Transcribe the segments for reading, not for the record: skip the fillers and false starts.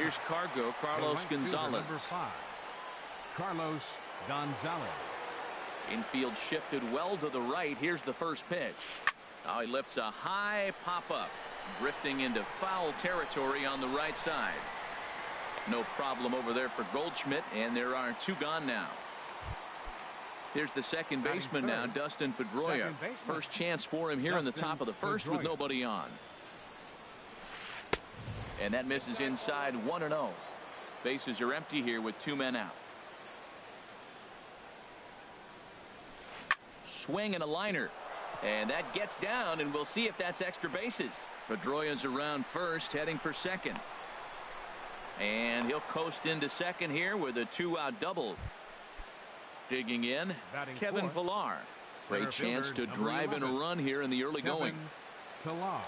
Here's Carlos Gonzalez. Number 5, Carlos Gonzalez. Infield shifted well to the right. Here's the first pitch. Now he lifts a high pop-up, drifting into foul territory on the right side. No problem over there for Goldschmidt, and there are 2 gone now. Here's the second baseman now, Dustin Pedroia. First chance for him here in the top of the first with nobody on. And that misses inside, 1-0. Bases are empty here with 2 men out. Swing and a liner. And that gets down, and we'll see if that's extra bases. Pedroia's around first, heading for second. And he'll coast into second here with a 2-out double. Digging in, Kevin Pillar. Great chance to drive in a run here in the early going. Pillar.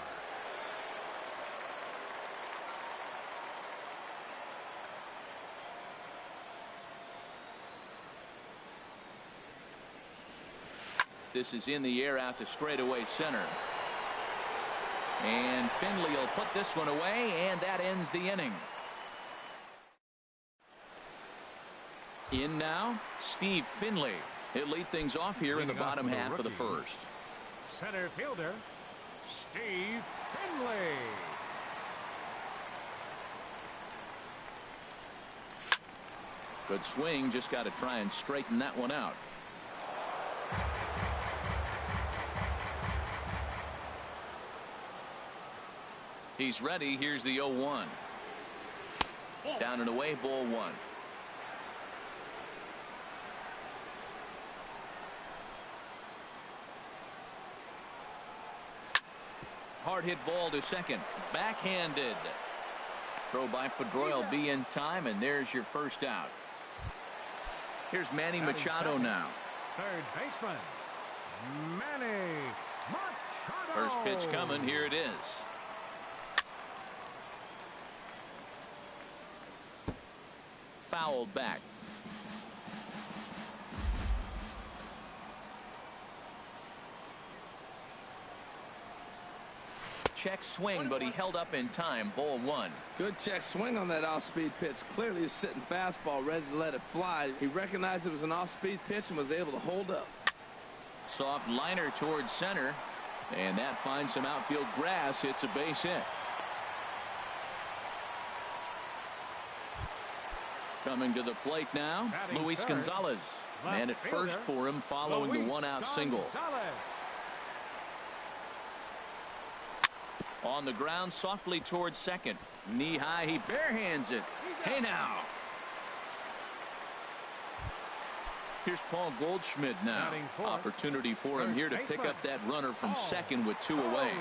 This is in the air out to straightaway center. And Finley will put this one away, and that ends the inning. In now, Steve Finley. He'll lead things off here in the bottom half of the first. Center fielder, Steve Finley. Good swing, just got to try and straighten that one out. He's ready. Here's the 0-1. Down and away, ball 1. Hard hit ball to second. Backhanded. Throw by Pedroia will be in time, and there's your first out. Here's Manny Machado now. Third baseman, Manny Machado. First pitch coming. Here it is. Fouled back. Check swing, but he held up in time. Ball 1. Good check swing on that off-speed pitch. Clearly a sitting fastball ready to let it fly. He recognized it was an off-speed pitch and was able to hold up. Soft liner towards center, and that finds some outfield grass. It's a base hit. Coming to the plate now, Luis Gonzalez. Man at first for him following the 1-out single. On the ground, softly towards second. Knee high, he barehands it. Hey now. Here's Paul Goldschmidt now. Opportunity for him here to pick up that runner from second with 2 away.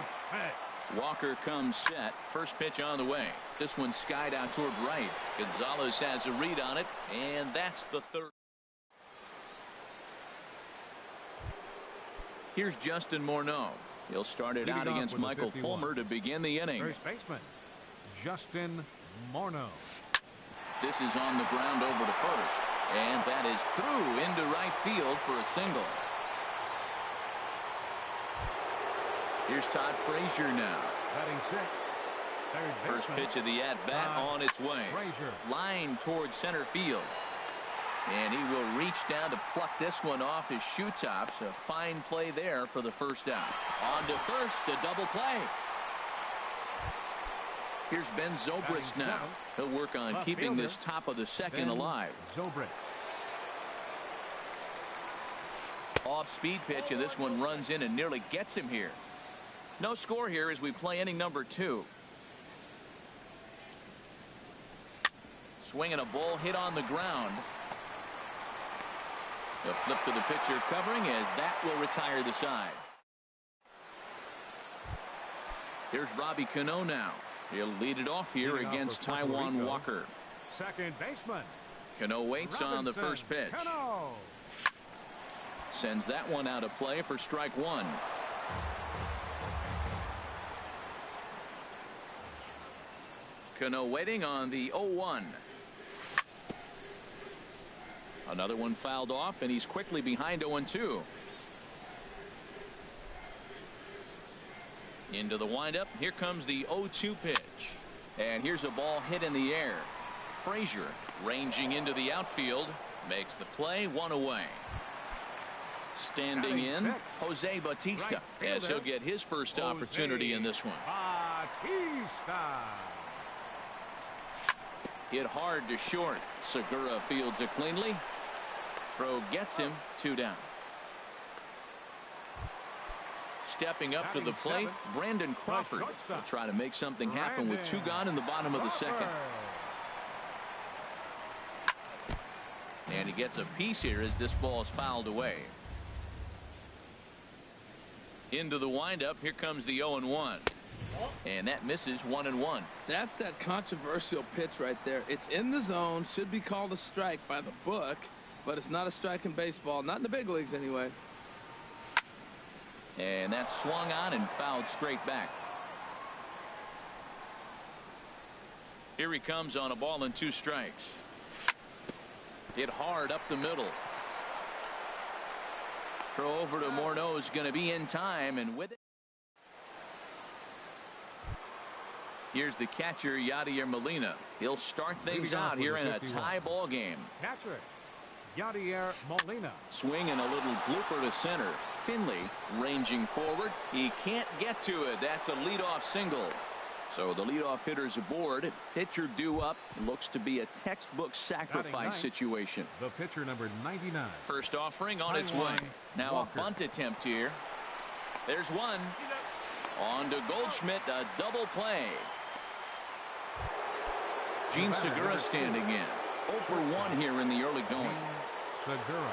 Walker comes set. First pitch on the way. This one skied out toward right. Gonzalez has a read on it, and that's the third. Here's Justin Morneau. He'll start it out against Michael Fulmer to begin the inning. First baseman, Justin Morneau. This is on the ground over to first, and that is through into right field for a single. Here's Todd Frazier now. Batting sixth. First pitch of the at-bat on its way. Line towards center field. And he will reach down to pluck this one off his shoe tops. A fine play there for the first out. On to first, a double play. Here's Ben Zobrist now. He'll work on keeping this top of the second alive. Off-speed pitch, and this one runs in and nearly gets him here. No score here as we play inning number 2. Swinging a ball hit on the ground. The flip to the pitcher covering as that will retire the side. Here's Robbie Cano now. He'll lead it off here against Taijuan Walker. Second baseman. Cano waits on the first pitch. Sends that one out of play for strike 1. Cano waiting on the 0-1. Another one fouled off, and he's quickly behind 0-2. Into the windup. Here comes the 0-2 pitch. And here's a ball hit in the air. Frazier ranging into the outfield makes the play, one away. Standing in, Jose Bautista, as he'll get his first opportunity in this one. Bautista. Hit hard to short. Segura fields it cleanly. Throw gets him, 2 down. Stepping up to the plate, Brandon Crawford will try to make something happen with 2 gone in the bottom of the second. And he gets a piece here as this ball is fouled away. Into the windup, here comes the 0-1. And that misses, 1-1. That's that controversial pitch right there. It's in the zone, should be called a strike by the book, but it's not a strike in baseball, not in the big leagues anyway. And that's swung on and fouled straight back. Here he comes on a ball and 2 strikes. Hit hard up the middle. Throw over to Morneau is going to be in time, and with it. Here's the catcher, Yadier Molina. He'll start things out here in a tie ball game. Catcher, Yadier Molina. Swinging a little blooper to center. Finley ranging forward. He can't get to it. That's a leadoff single. So the leadoff hitter's aboard. Pitcher due up. Looks to be a textbook sacrifice situation. The pitcher, number 99. First offering on its way. Now Walker. A bunt attempt here. There's one. On to Goldschmidt, a double play. Gene Segura standing in. 0 for 1 here in the early going. Segura.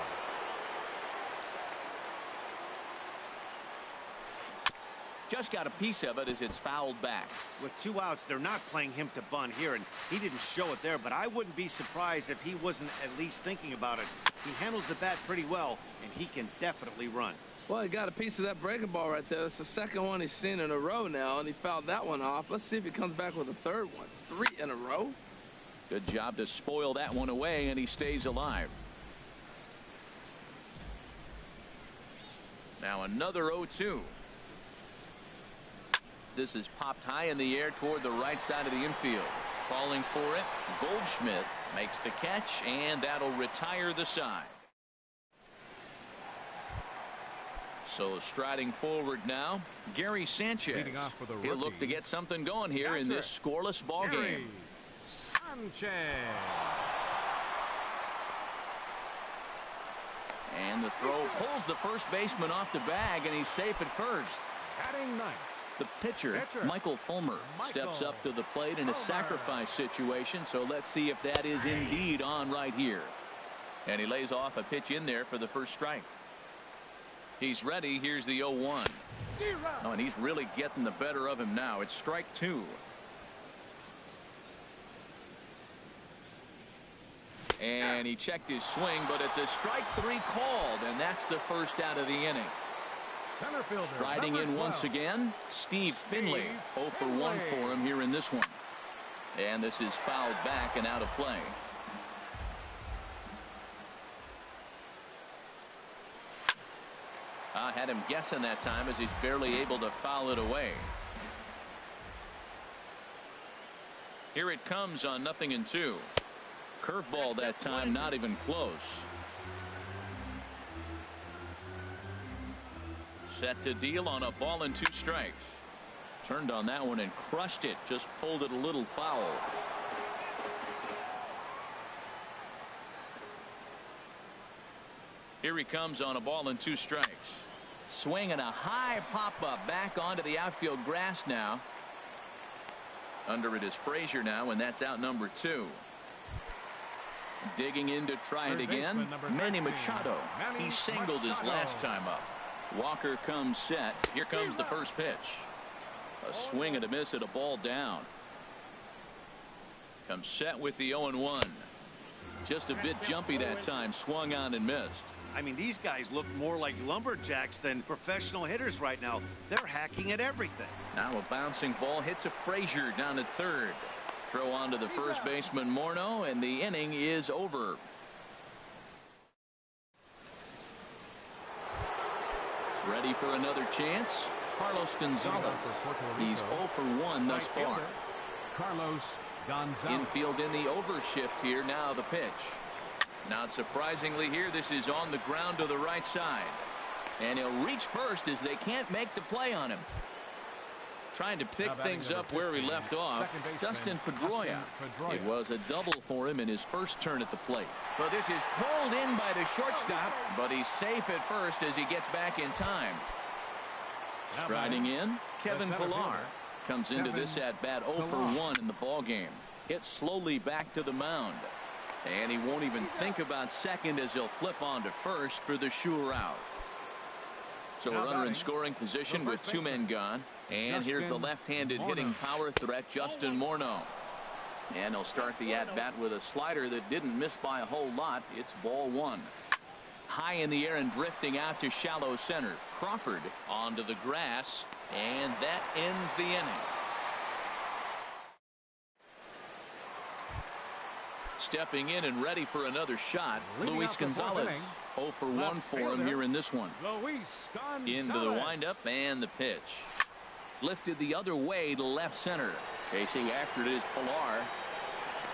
Just got a piece of it as it's fouled back. With 2 outs, they're not playing him to bunt here, and he didn't show it there, but I wouldn't be surprised if he wasn't at least thinking about it. He handles the bat pretty well, and he can definitely run. Well, he got a piece of that breaking ball right there. That's the second one he's seen in a row now, and he fouled that one off. Let's see if he comes back with a third one. 3 in a row. Good job to spoil that one away, and he stays alive. Now another 0-2. This is popped high in the air toward the right side of the infield. Falling for it, Goldschmidt makes the catch, and that'll retire the side. So striding forward now, Gary Sanchez. He'll look to get something going here in this scoreless ball game. Sanchez. And the throw pulls the first baseman off the bag, and he's safe at first. Batting ninth. The pitcher, Michael Fulmer, steps up to the plate in a sacrifice situation, so let's see if that is indeed on right here. And he lays off a pitch in there for the first strike. He's ready. Here's the 0-1. Oh, and he's really getting the better of him now. It's strike 2. And he checked his swing, but it's a strike 3 called, and that's the first out of the inning. Center fielder, riding in once again, Steve Finley. 0 for 1 for him here in this one. And this is fouled back and out of play. Had him guessing that time as he's barely able to foul it away. Here it comes on 0-2. Curveball that time, not even close. Set to deal on a ball and 2 strikes. Turned on that one and crushed it. Just pulled it a little foul. Here he comes on a ball and 2 strikes. Swinging a high pop-up back onto the outfield grass now. Under it is Frazier now, and that's out number 2. Digging in to try it again. Manny Machado. He singled his last time up. Walker comes set. Here comes the first pitch. A swing and a miss at a ball down. Comes set with the 0-1. Just a bit jumpy that time. Swung on and missed. I mean, these guys look more like lumberjacks than professional hitters right now. They're hacking at everything. Now a bouncing ball hits a Frazier down at third. Throw on to the first baseman Morneau, and the inning is over. Ready for another chance? Carlos Gonzalez. He's 0 for 1 thus far. Carlos Gonzalez. Infield in the overshift here. Now the pitch. Not surprisingly here, this is on the ground to the right side. And he'll reach first as they can't make the play on him. Trying to pick things up where he left off, Dustin Pedroia. It was a double for him in his first turn at the plate. But this is pulled in by the shortstop, but he's safe at first as he gets back in time. Striding in, Kevin Pillar comes into this at-bat 0 for 1 in the ballgame. Hit slowly back to the mound. And he won't even think about second as he'll flip on to first for the sure out. So a runner in scoring position with 2 men gone. And here's the left-handed hitting power threat, Justin Morneau. And he'll start the at-bat with a slider that didn't miss by a whole lot. It's ball 1. High in the air and drifting out to shallow center. Crawford onto the grass. And that ends the inning. Stepping in and ready for another shot, Luis Gonzalez. 0 for 1 for him here in this one. Into the windup and the pitch. Lifted the other way to left center. Chasing after it is Pillar.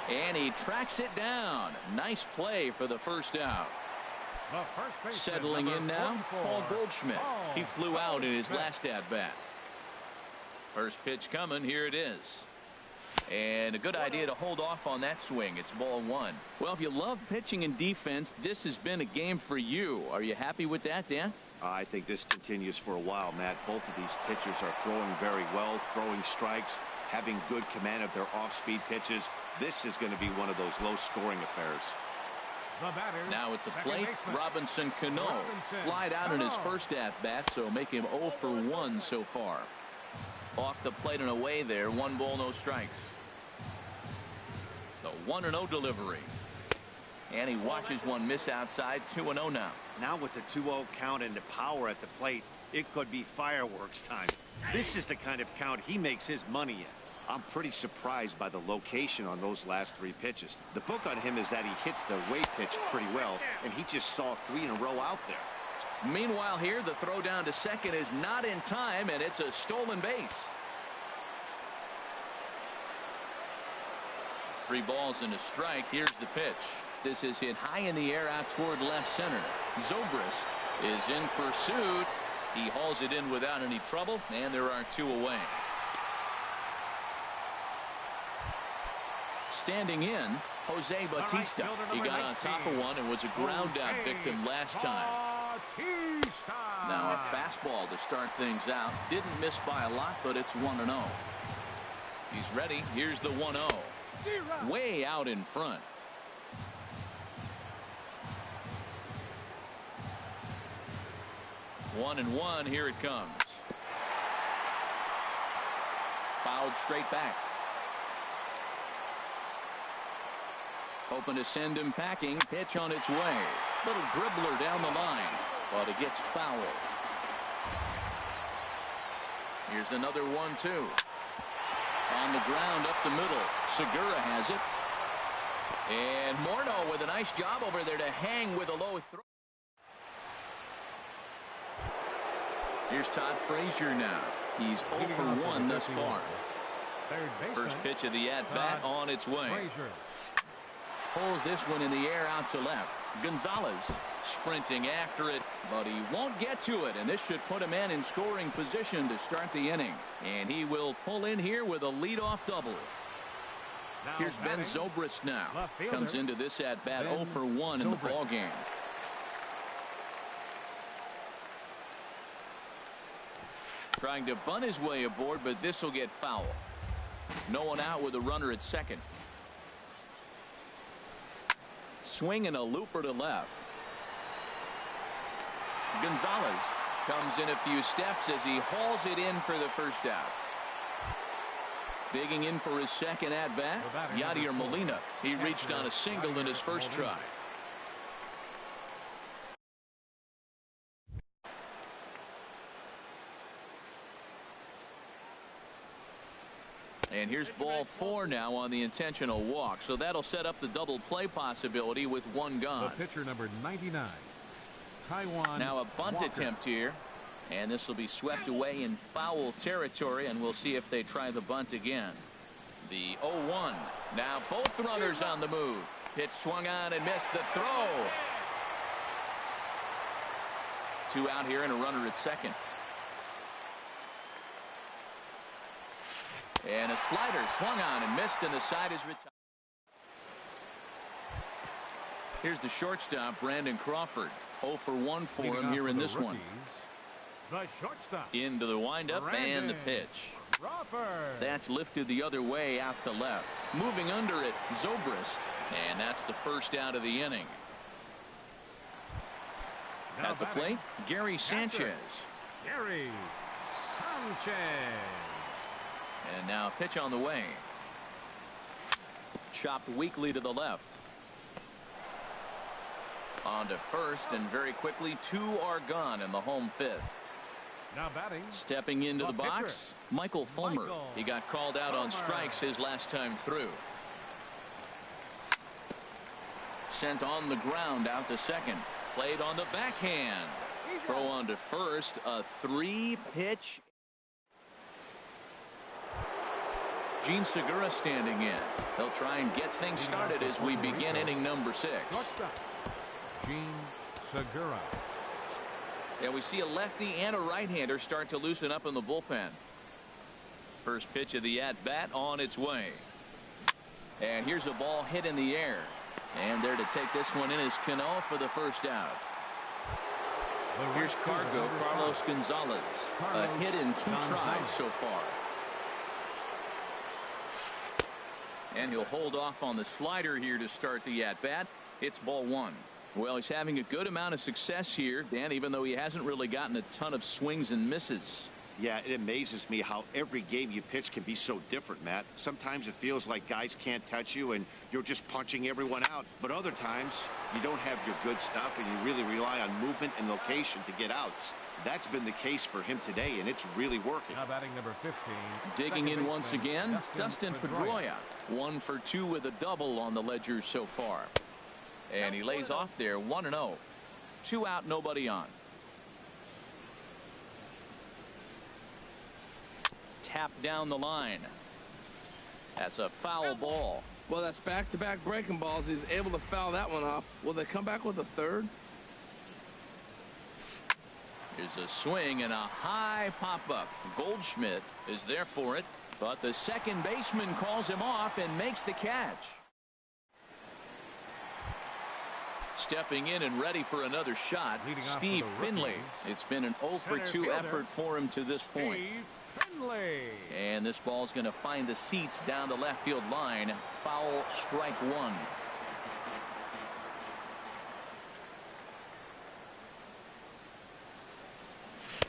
And he tracks it down. Nice play for the first out. Settling in now, Paul Goldschmidt. He flew out in his last at-bat. First pitch coming. Here it is. And a good idea to hold off on that swing. It's ball 1. Well, if you love pitching and defense, this has been a game for you. Are you happy with that, Dan? I think this continues for a while, Matt. Both of these pitchers are throwing very well, throwing strikes, having good command of their off-speed pitches. This is going to be one of those low-scoring affairs. Now at the plate, Robinson Cano flied out in his first at-bat, so make him 0 for 1 so far. Off the plate and away there, 1 ball, no strikes. The 1-0 delivery. And he watches one miss outside. 2-0 now. Now with the 2-0 count and the power at the plate, it could be fireworks time. This is the kind of count he makes his money in. I'm pretty surprised by the location on those last 3 pitches. The book on him is that he hits the way pitch pretty well, and he just saw 3 in a row out there. Meanwhile here, the throw down to second is not in time, and it's a stolen base. 3 balls and a strike. Here's the pitch. This is hit high in the air out toward left center. Zobrist is in pursuit. He hauls it in without any trouble, and there are 2 away. Standing in, Jose Bautista. He got on top of one and was a ground out victim last time. Now a fastball to start things out. Didn't miss by a lot, but it's 1-0. He's ready. Here's the 1-0. Way out in front. One and 1. Here it comes. Fouled straight back. Hoping to send him packing. Pitch on its way. Little dribbler down the line, but it gets fouled. Here's another 1-2. On the ground up the middle. Segura has it. And Morneau with a nice job over there to hang with a low throw. Here's Todd Frazier now. He's 0 for 1 thus far. First pitch of the at-bat on its way. Pulls this one in the air out to left. Gonzalez sprinting after it, but he won't get to it, and this should put a man in scoring position to start the inning. And he will pull in here with a leadoff double. Here's Ben Zobrist now. Comes into this at-bat 0 for 1 in the ballgame. Trying to bunt his way aboard, but this will get foul. No one out with a runner at second. Swinging a looper to left. Gonzalez comes in a few steps as he hauls it in for the first out. Digging in for his second at-bat, Yadier Molina. He reached on a single in his first try. And here's ball 4 now on the intentional walk. So that'll set up the double play possibility with 1 gone. The pitcher number 99, Taiwan. Now a bunt attempt here. And this will be swept away in foul territory, and we'll see if they try the bunt again. The 0-1. Now both runners on the move. Pitch swung on and missed the throw. 2 out here and a runner at second. And a slider swung on and missed, and the side is retired. Here's the shortstop, Brandon Crawford. 0 for 1 for him here in this one. The shortstop. Into the windup and the pitch. Crawford. That's lifted the other way out to left. Moving under it, Zobrist. And that's the first out of the inning. Now At the plate, Gary Sanchez. Gary Sanchez. And now a pitch on the way. Chopped weakly to the left. On to first, and very quickly 2 are gone in the home 5th. Now batting. Stepping into the box, pitcher, Michael Fulmer. Michael He got called out on strikes his last time through. Sent on the ground out to second. Played on the backhand. Throw on to first. A 3-pitch. Gene Segura standing in. They'll try and get things started as we begin inning number 6. Shortstop. Gene Segura. Yeah, we see a lefty and a right-hander start to loosen up in the bullpen. First pitch of the at-bat on its way. And here's a ball hit in the air. And there to take this one in is Cano for the first out. Here's Cargo, Carlos Gonzalez. A hit in 2 tries so far. And he'll hold off on the slider here to start the at-bat. It's ball 1. Well, he's having a good amount of success here, Dan, even though he hasn't really gotten a ton of swings and misses. Yeah, it amazes me how every game you pitch can be so different, Matt. Sometimes it feels like guys can't touch you and you're just punching everyone out. But other times you don't have your good stuff and you really rely on movement and location to get outs. That's been the case for him today, and it's really working. Now batting number 15. Digging in once again, Dustin Pedroia. 1 for 2 with a double on the ledger so far. And he lays off there 1-0. 2 out, nobody on. Tap down the line. That's a foul ball. Well, that's back-to-back breaking balls. He's able to foul that one off. Will they come back with a third? Here's a swing and a high pop-up. Goldschmidt is there for it, but the second baseman calls him off and makes the catch. Stepping in and ready for another shot, Steve Finley. It's been an 0 for 2 effort for him to this point. Finley. And this ball's going to find the seats down the left field line. Foul, strike 1.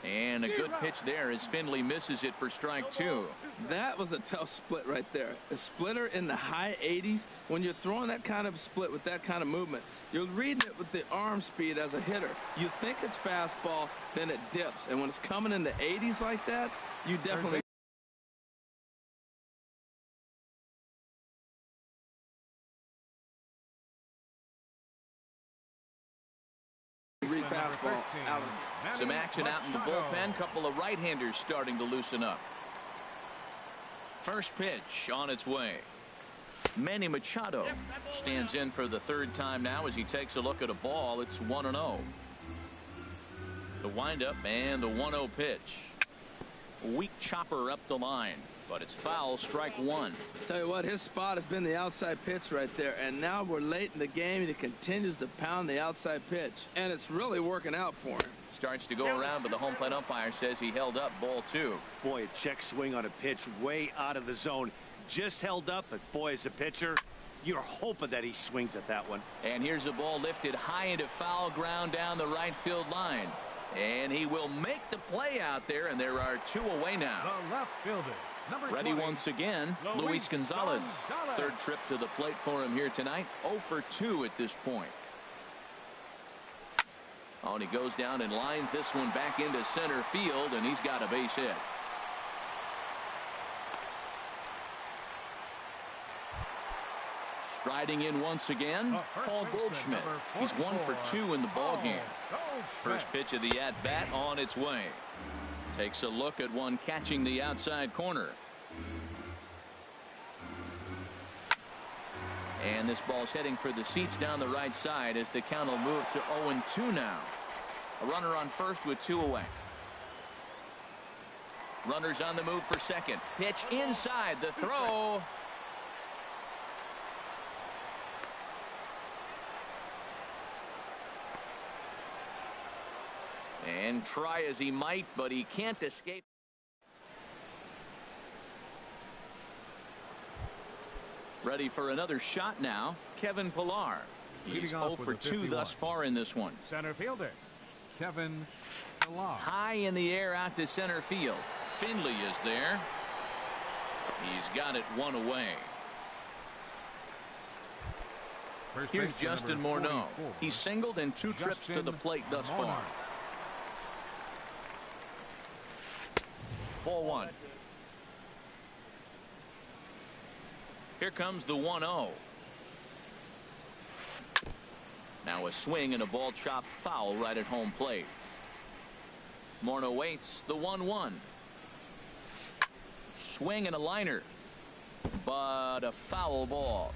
And a good pitch there as Finley misses it for strike 2. That was a tough split right there. A splitter in the high 80s. When you're throwing that kind of split with that kind of movement, you're reading it with the arm speed as a hitter. You think it's fastball, then it dips. And when it's coming in the 80s like that, you definitely... read fastball, Allen. Some action out in the bullpen. Couple of right-handers starting to loosen up. First pitch on its way. Manny Machado stands in for the 3rd time now as he takes a look at a ball. It's 1-0. The windup and the 1-0 pitch. Weak chopper up the line, but it's foul, strike 1. Tell you what, his spot has been the outside pitch right there, and now we're late in the game and he continues to pound the outside pitch, and it's really working out for him. Starts to go around, but the home plate umpire says he held up, ball 2. Boy, a check swing on a pitch way out of the zone. Just held up, but boy, as a pitcher, you're hoping that he swings at that one. And here's a ball lifted high into foul ground down the right field line. And he will make the play out there, and there are 2 away now. The left fielder. Ready once again, Luis Gonzalez. 3rd trip to the plate for him here tonight. 0 for 2 at this point. Oh, and he goes down and lines this one back into center field, and he's got a base hit. Striding in once again, Paul Goldschmidt. He's 1 for 2 in the ballgame. First pitch of the at-bat on its way. Takes a look at one catching the outside corner. And this ball's heading for the seats down the right side as the count will move to 0-2 now. A runner on first with 2 away. Runners on the move for second. Pitch inside. The throw. And try as he might, but he can't escape. Ready for another shot now, Kevin Pillar. He's 0 for 2 thus far in this one. Center fielder, Kevin Pillar. High in the air out to center field. Finley is there. He's got it 1 away. Here's Justin Morneau. He's singled in 2 trips to the plate thus far. Ball 1. Here comes the 1-0. Now a swing and a ball chopped foul right at home plate. Morneau waits. The 1-1. Swing and a liner, but a foul ball.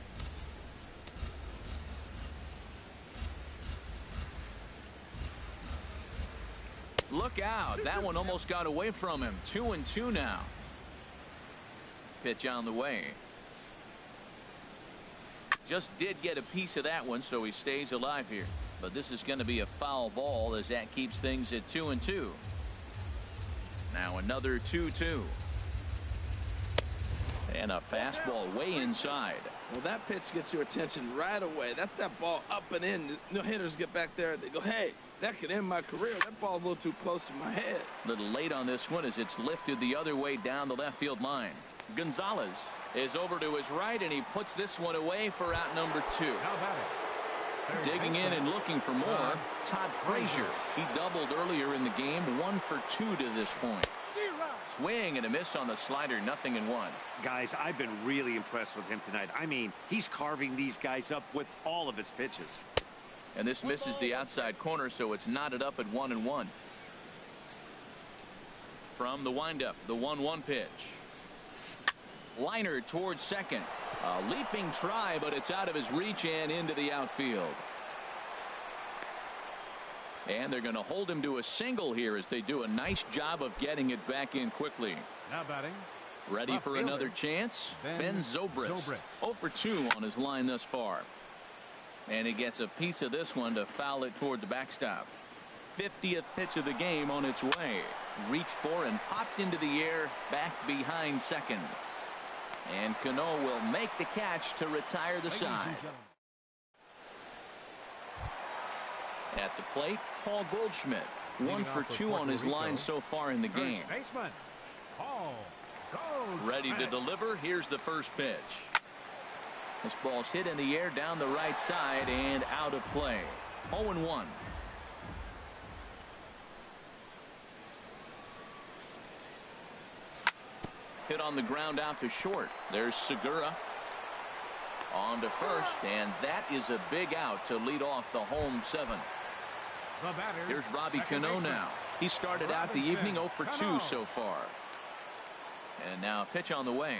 Look out. That one almost got away from him. 2-2 now. Pitch on the way. Just did get a piece of that one, so he stays alive here. But this is going to be a foul ball as that keeps things at 2-2. Now another 2-2. And a fastball way inside. Well, that pitch gets your attention right away. That's that ball up and in. No hitters get back there. They go, hey, that could end my career. That ball's a little too close to my head. A little late on this one as it's lifted the other way down the left field line. Gonzalez is over to his right, and he puts this one away for out number 2. Digging in and looking for more, Todd Frazier. He doubled earlier in the game, 1 for 2 to this point. Swing and a miss on the slider, 0-1. Guys, I've been really impressed with him tonight. I mean, he's carving these guys up with all of his pitches. And this misses the outside corner, so it's knotted up at 1-1. From the windup, the 1-1 pitch. Liner towards second. A leaping try, but it's out of his reach and into the outfield. And they're going to hold him to a single here as they do a nice job of getting it back in quickly. Now batting. Ready for another chance. Ben Zobrist. 0 for 2 on his line thus far. And he gets a piece of this one to foul it toward the backstop. 50th pitch of the game on its way. Reached for and popped into the air back behind second. And Cano will make the catch to retire the side. At the plate, Paul Goldschmidt. 1 for 2 on his line so far in the game. Ready to deliver. Here's the first pitch. This ball's hit in the air down the right side and out of play. 0-1. Hit on the ground out to short. There's Segura. On to first, and that is a big out to lead off the home 7th. Here's Robbie Cano now. He started out the evening 0 for 2 so far. And now a pitch on the way.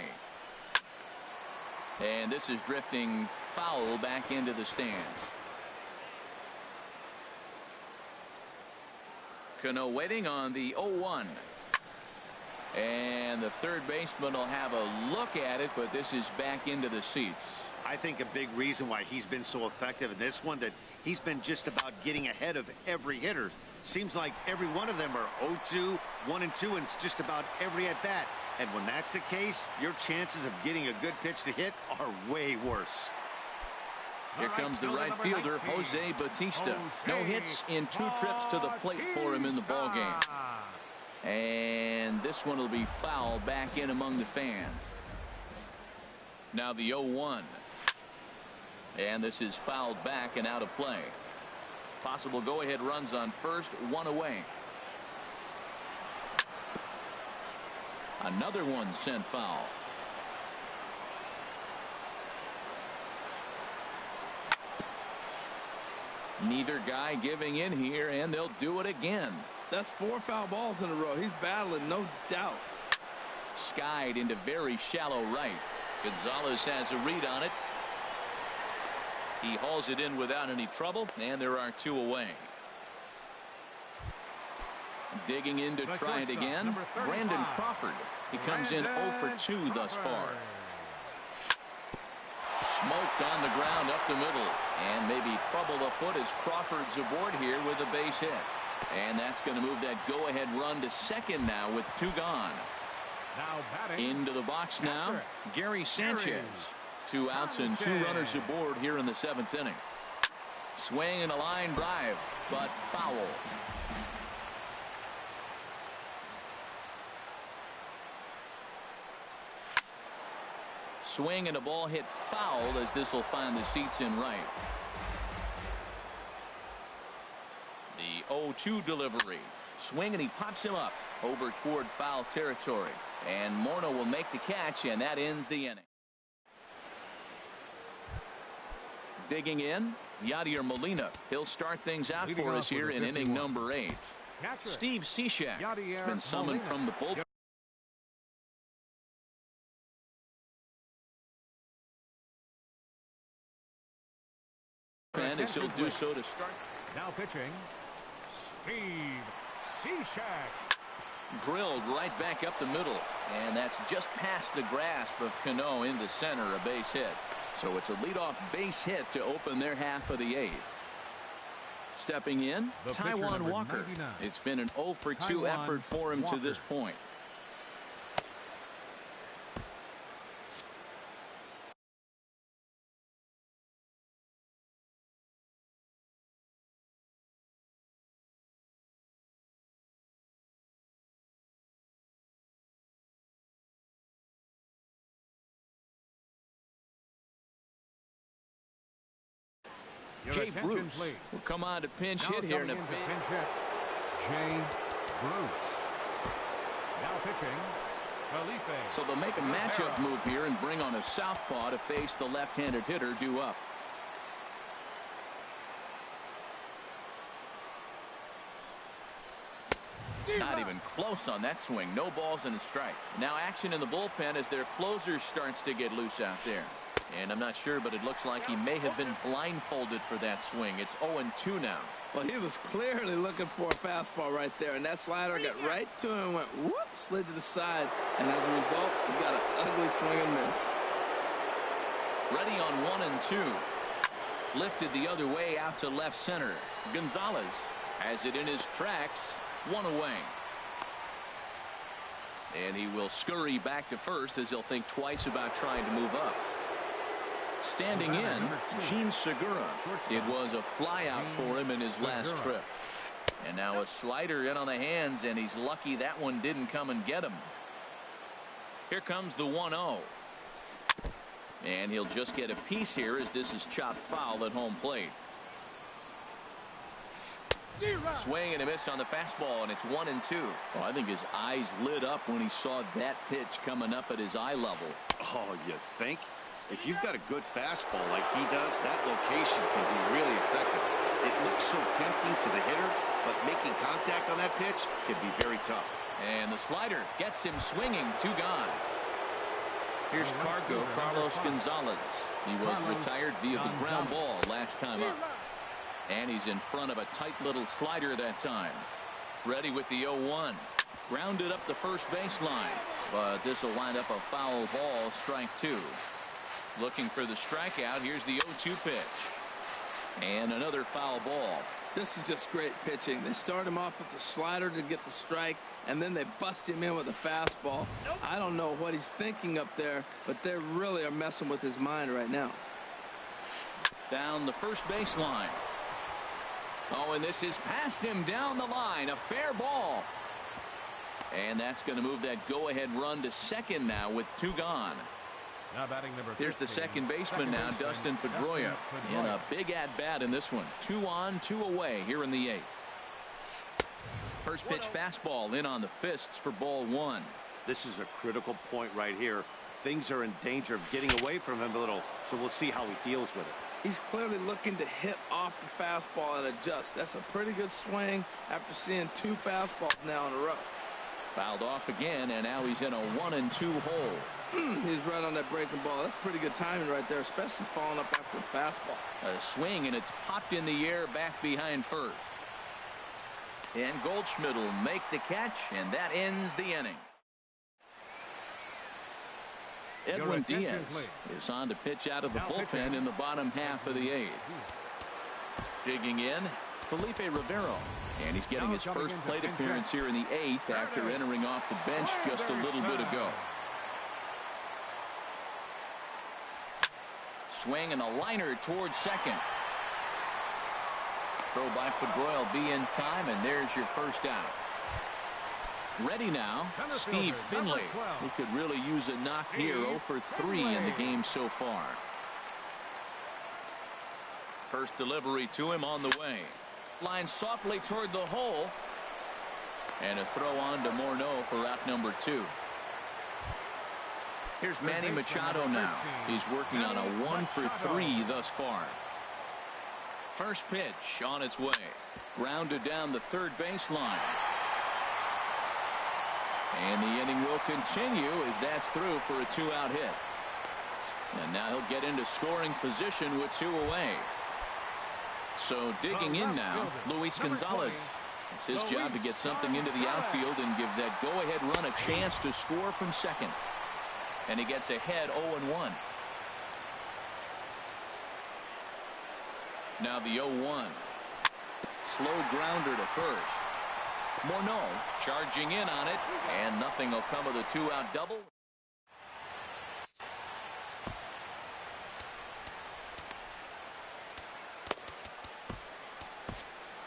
And this is drifting foul back into the stands. Cano waiting on the 0-1. And the third baseman will have a look at it, but this is back into the seats. I think a big reason why he's been so effective in this one, that he's been just about getting ahead of every hitter. Seems like every one of them are 0-2, 1-2, and it's just about every at bat. And when that's the case, your chances of getting a good pitch to hit are way worse. Here comes the right fielder, Jose Bautista. No hits in 2 trips to the plate for him in the ballgame. And this one will be foul back in among the fans. Now the 0-1. And this is fouled back and out of play. Possible go-ahead runs on first, 1 away. Another one sent foul. Neither guy giving in here, and they'll do it again. That's 4 foul balls in a row. He's battling, no doubt. Skied into very shallow right. Gonzalez has a read on it. He hauls it in without any trouble, and there are 2 away. Digging in to try it again, Brandon Crawford. He comes in 0 for 2 thus far. Smoked on the ground up the middle, and maybe trouble afoot as Crawford's aboard here with a base hit. And that's going to move that go-ahead run to second now with 2 gone. Now batting. Into the box now, Gary Sanchez. 2 outs and 2 runners aboard here in the 7th inning. Swing and a line drive, but foul. Swing and a ball hit foul as this will find the seats in right. The 0-2 delivery. Swing and he pops him up over toward foul territory. And Morneau will make the catch, and that ends the inning. Digging in, Yadier Molina. He'll start things out for us here in inning number 8. Steve Cishek has been summoned from the bullpen. As he'll do so to start. Now pitching, Steve Cishek. Drilled right back up the middle, and that's just past the grasp of Cano into center, a base hit. So it's a leadoff base hit to open their half of the 8th. Stepping in, Taijuan Walker. 99. It's been an 0 for 2 effort for him to this point. Jay Bruce will come on to pinch hit here in a big. Jay Bruce. Now pitching, Felipe. So they'll make a matchup move here and bring on a southpaw to face the left-handed hitter due up. Not even close on that swing. No balls and a strike. Now action in the bullpen as their closer starts to get loose out there. And I'm not sure, but it looks like he may have been blindfolded for that swing. It's 0-2 now. Well, he was clearly looking for a fastball right there, and that slider got right to him and went whoop, slid to the side, and as a result, he got an ugly swing and miss. Ready on 1-2. Lifted the other way out to left center. Gonzalez has it in his tracks, 1 away. And he will scurry back to first as he'll think twice about trying to move up. Standing in, Gene Segura. It was a flyout for him in his last trip. And now a slider in on the hands, and he's lucky that one didn't come and get him. Here comes the 1-0. And he'll just get a piece here as this is chopped foul at home plate. Swing and a miss on the fastball, and it's 1-2. Well, I think his eyes lit up when he saw that pitch coming up at his eye level. Oh, you think? If you've got a good fastball like he does, that location can be really effective. It looks so tempting to the hitter, but making contact on that pitch can be very tough. And the slider gets him swinging, 2 gone. Here's Carlos Gonzalez. He was retired via the ground ball last time up. And he's in front of a tight little slider that time. Ready with the 0-1. Grounded up the first baseline. But this will wind up a foul ball, strike 2. Looking for the strikeout. Here's the 0-2 pitch. And another foul ball. This is just great pitching. They start him off with the slider to get the strike, and then they bust him in with a fastball. I don't know what he's thinking up there, but they really are messing with his mind right now. Down the first baseline. Oh, and this is past him down the line. A fair ball. And that's going to move that go-ahead run to second now with 2 gone. Now batting number 15. Here's the second baseman now, Dustin Pedroia. And a big at-bat in this one. 2 on, 2 away here in the 8th. First pitch fastball in on the fists for ball 1. This is a critical point right here. Things are in danger of getting away from him a little, so we'll see how he deals with it. He's clearly looking to hit off the fastball and adjust. That's a pretty good swing after seeing 2 fastballs now in a row. Fouled off again, and now he's in a 1-2 hole. He's right on that breaking ball. That's pretty good timing right there, especially falling up after a fastball. A swing, and it's popped in the air back behind first. And Goldschmidt will make the catch, and that ends the inning. Edwin Diaz is on to pitch out of the bullpen in the bottom half of the 8th. Digging in, Felipe Rivero. And he's getting his first plate appearance here in the 8th after entering off the bench just a little bit ago. Swing and a liner towards second. Throw by Pedroia will be in time, and there's your first out. Ready now, Steve Finley, who could really use a knock here. 0 for 3 in the game so far. First delivery to him on the way. Line softly toward the hole. And a throw on to Morneau for out number 2. Here's Manny Machado now. He's working on a 1 for 3 thus far. First pitch on its way. Grounded down the third baseline. And the inning will continue as that's through for a 2-out hit. And now he'll get into scoring position with 2 away. So digging in now, Luis Gonzalez. It's his job to get something into the outfield and give that go-ahead run a chance to score from second. And he gets ahead 0-1. Now the 0-1. Slow grounder to first. Morneau charging in on it, and nothing will come of the 2-out double.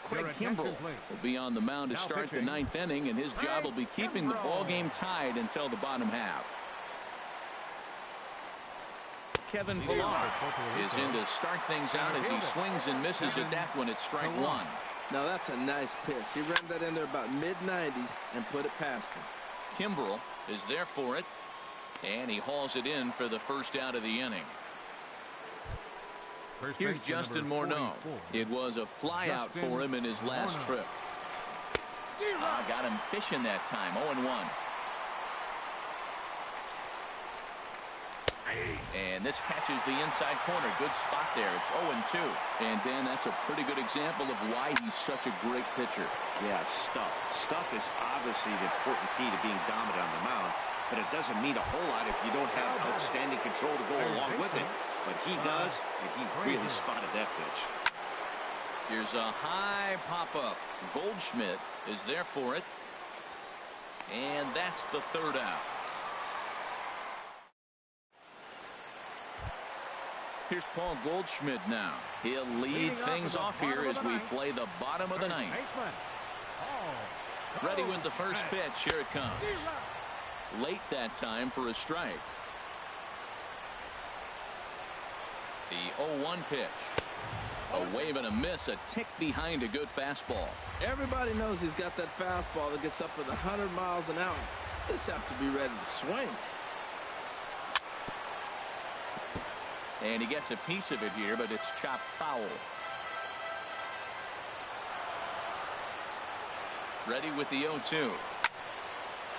Craig Kimbrell will be on the mound to start the 9th inning, and his job will be keeping the ball game tied until the bottom half. Kevin Pillar is in to start things out as he swings and misses at that one at strike 1. Now that's a nice pitch. He ran that in there about mid-90s and put it past him. Kimbrell is there for it, and he hauls it in for the first out of the inning. Here's Justin Morneau. It was a fly out for him in his last trip. Got him fishing that time. 0-1. And this catches the inside corner. Good spot there. It's 0-2. And Dan, that's a pretty good example of why he's such a great pitcher. Yeah, stuff. Stuff is obviously the important key to being dominant on the mound, but it doesn't mean a whole lot if you don't have outstanding control to go along with it. But he does, and he really spotted that pitch. Here's a high pop-up. Goldschmidt is there for it. And that's the 3rd out. Here's Paul Goldschmidt now. He'll lead things off here as we play the bottom of the 9th. Ready with the first pitch. Here it comes. Late that time for a strike. The 0-1 pitch. A wave and a miss, a tick behind a good fastball. Everybody knows he's got that fastball that gets up to 100 miles an hour. Just have to be ready to swing. And he gets a piece of it here, but it's chopped foul. Ready with the 0-2.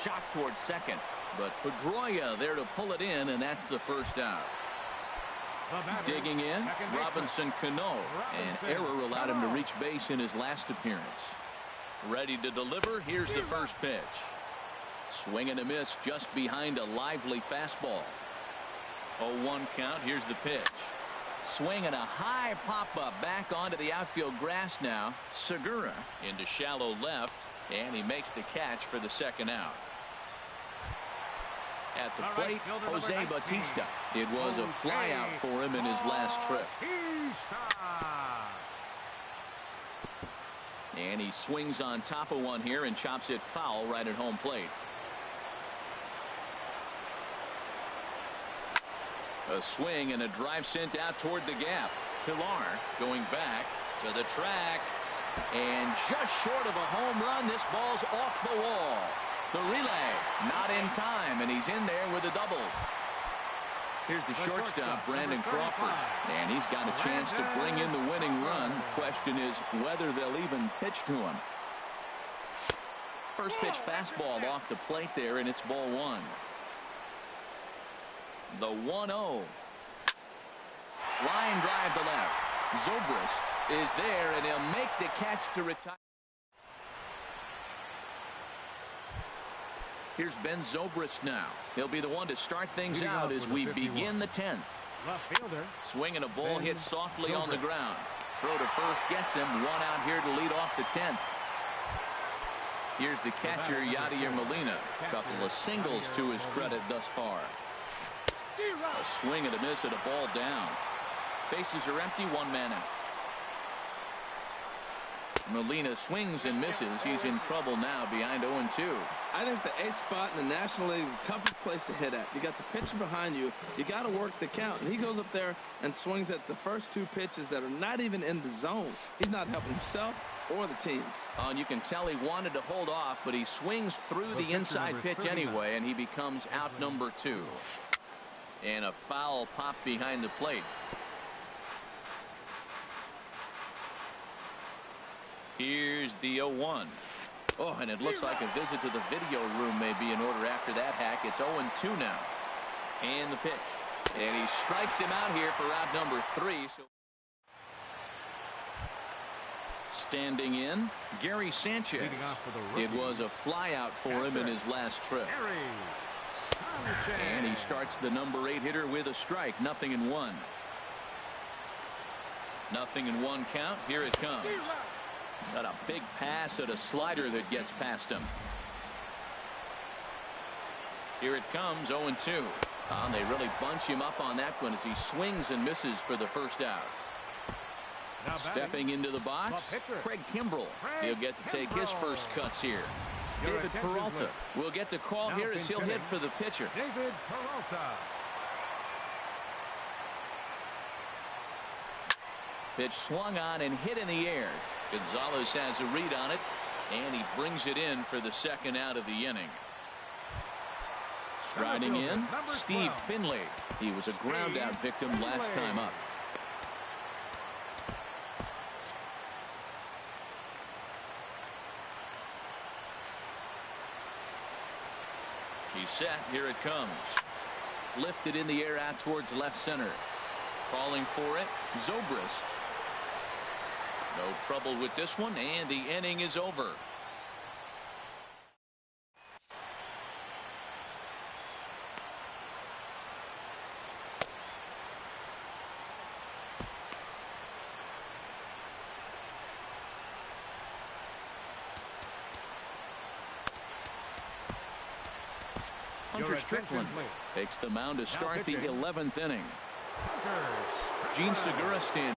Shot towards second, but Pedroia there to pull it in, and that's the first out. Digging in, Robinson Cano. An error allowed him to reach base in his last appearance. Ready to deliver. Here's the first pitch. Swing and a miss just behind a lively fastball. 0-1 count. Here's the pitch. Swing and a high pop-up back onto the outfield grass now. Segura into shallow left, and he makes the catch for the second out. At the plate, Jose Bautista. It was a flyout for him in his last trip. And he swings on top of one here and chops it foul right at home plate. A swing and a drive sent out toward the gap. Pillar going back to the track. And just short of a home run, this ball's off the wall. The relay not in time, and he's in there with a double. Here's the shortstop, Brandon Crawford, and he's got a chance to bring in the winning run. The question is whether they'll even pitch to him. First pitch fastball off the plate there, and it's ball one. The 1-0. Line drive to left. Zobrist is there, and he'll make the catch to retire. Here's Ben Zobrist now. He'll be the one to start things out as we begin the 10th. Left fielder. Swinging a ball hit softly on the ground. Throw to first gets him. One out here to lead off the 10th. Here's the catcher, Yadier Molina. A couple of singles to his credit thus far. A swing and a miss and a ball down. Bases are empty, one man out. Molina swings and misses. He's in trouble now behind 0-2. I think the eighth spot in the National League is the toughest place to hit at. You got the pitcher behind you. You got to work the count. And he goes up there and swings at the first two pitches that are not even in the zone. He's not helping himself or the team. And you can tell he wanted to hold off, but he swings through the inside pitch anyway, and he becomes out number 2. And a foul pop behind the plate. Here's the 0-1. Oh, and it looks like a visit to the video room may be in order after that hack. It's 0-2 now. And the pitch. And he strikes him out here for out number 3. So standing in, Gary Sanchez. It was a fly out for him in his last trip. And he starts the number 8 hitter with a strike. 0-1. 0-1 count. Here it comes. Got a big pass at a slider that gets past him. Here it comes, 0-2. And they really bunch him up on that one as he swings and misses for the first out. Stepping into the box, Craig Kimbrell. He'll get to take his first cuts here. David Peralta will get the call here as he'll hit for the pitcher. David Peralta. Pitch swung on and hit in the air. Gonzalez has a read on it, and he brings it in for the second out of the inning. Striding in, Steve Finley. He was a ground-out victim last time up. He's set. Here it comes. Lifted in the air out towards left center. Calling for it, Zobrist. No trouble with this one, and the inning is over. Hunter Strickland takes the mound to start the 11th inning. Gene Segura stands.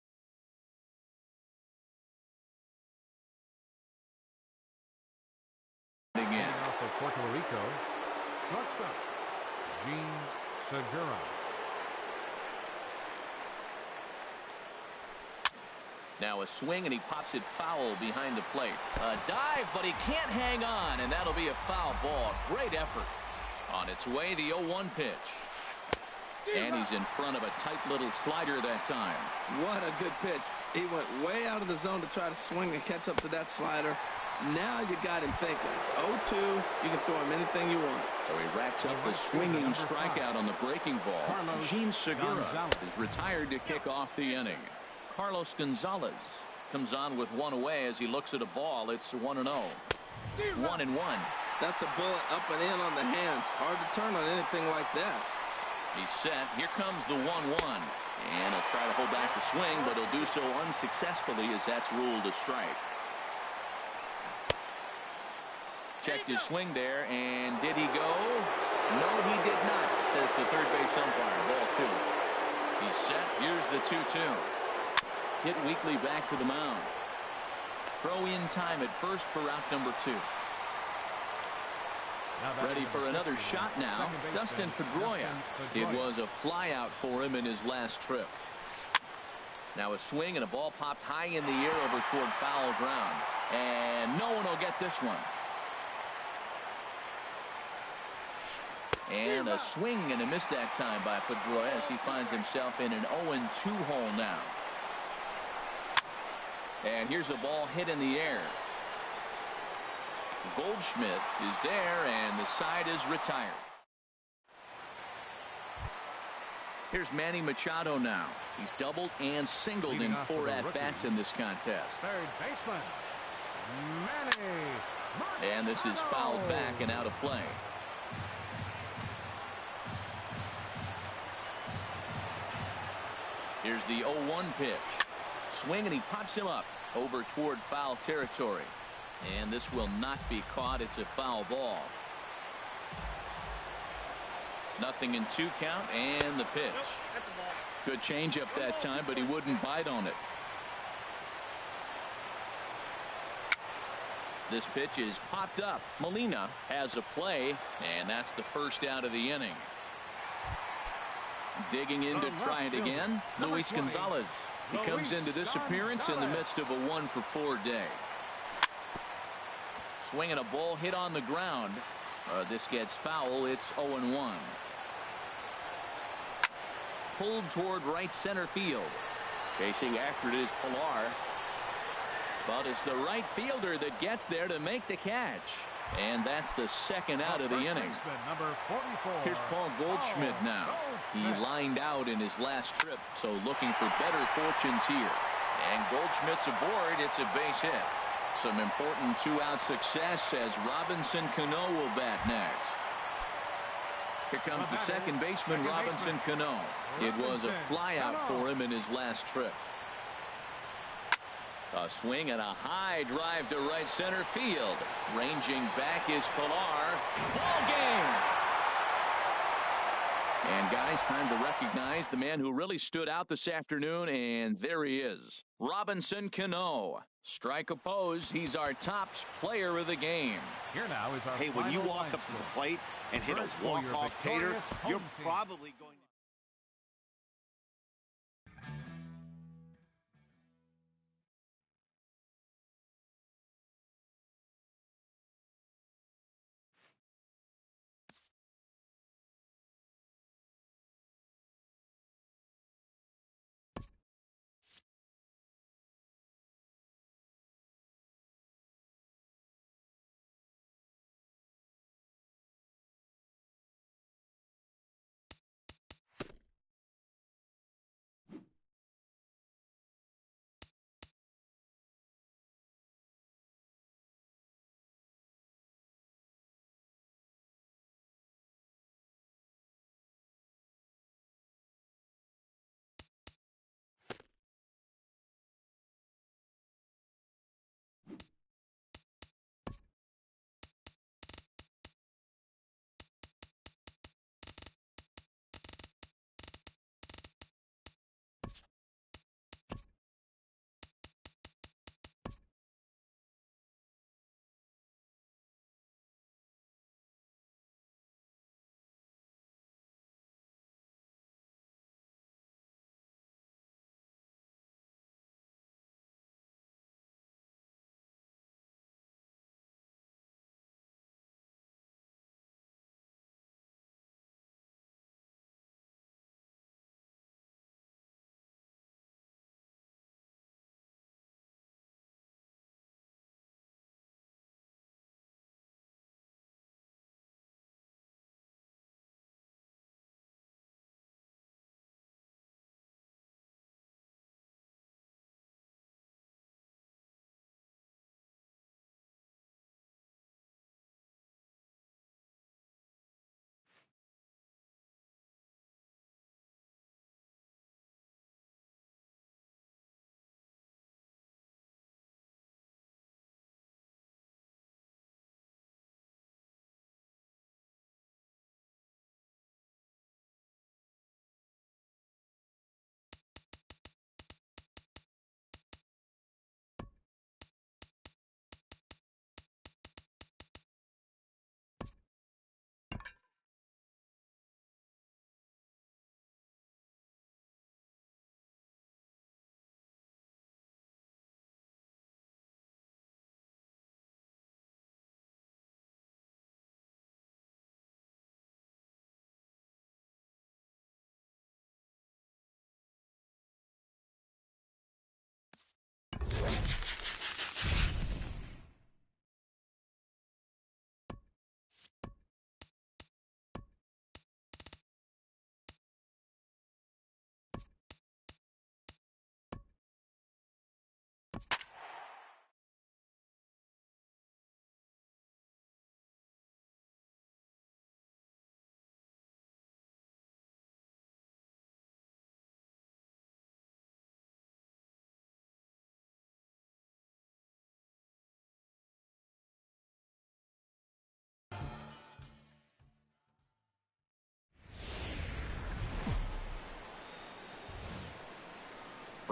Puerto Rico, shortstop, Gene Segura. Now a swing, and he pops it foul behind the plate. A dive, but he can't hang on, and that'll be a foul ball. Great effort. On its way, the 0-1 pitch. And he's in front of a tight little slider that time. What a good pitch. He went way out of the zone to try to swing and catch up to that slider. Now you got him thinking. It's 0-2. You can throw him anything you want. So he racks up the swinging strikeout on the breaking ball. Gene Segura is retired to kick off the inning. Carlos Gonzalez comes on with one away as he looks at a ball. It's 1-0. 1-1. That's a bullet up and in on the hands. Hard to turn on anything like that. He's set. Here comes the 1-1. And he'll try to hold back the swing, but he'll do so unsuccessfully as that's ruled a strike. Checked his swing there, and did he go? No, he did not, says the third base umpire. Ball 2. He's set. Here's the 2-2. Hit weakly back to the mound. Throw in time at first for out number 2. Ready for another shot now. Dustin Pedroia. It was a fly out for him in his last trip. Now a swing, and a ball popped high in the air over toward foul ground. And no one will get this one. And a swing and a miss that time by Pedroia as he finds himself in an 0-2 hole now. And here's a ball hit in the air. Goldschmidt is there, and the side is retired. Here's Manny Machado now. He's doubled and singled in 4 at-bats in this contest. Third baseman, Manny Machado. And this is fouled back and out of play. Here's the 0-1 pitch. Swing, and he pops him up over toward foul territory. And this will not be caught. It's a foul ball. 0-2 count, and the pitch. Good changeup that time, but he wouldn't bite on it. This pitch is popped up. Molina has a play, and that's the first out of the inning. Digging in to try it again, Luis Gonzalez. He comes into this appearance in the midst of a 1-for-4 day. Swinging a ball hit on the ground. This gets foul. It's 0-1. Pulled toward right center field. Chasing after it is Pilar. But it's the right fielder that gets there to make the catch. And that's the second out of the inning. Number 44. Here's Paul Goldschmidt now. He lined out in his last trip, so looking for better fortunes here. And Goldschmidt's aboard. It's a base hit. Some important 2-out success as Robinson Cano will bat next. Here comes the second baseman, Robinson Cano. It was a flyout for him in his last trip. A swing and a high drive to right center field. Ranging back is Pilar. Ball game. And guys, time to recognize the man who really stood out this afternoon, and there he is. Robinson Cano. Strike opposed. He's our top player of the game. Here now is our Hey, when you walk up to the plate and hit a walk-off tater, you're probably going to...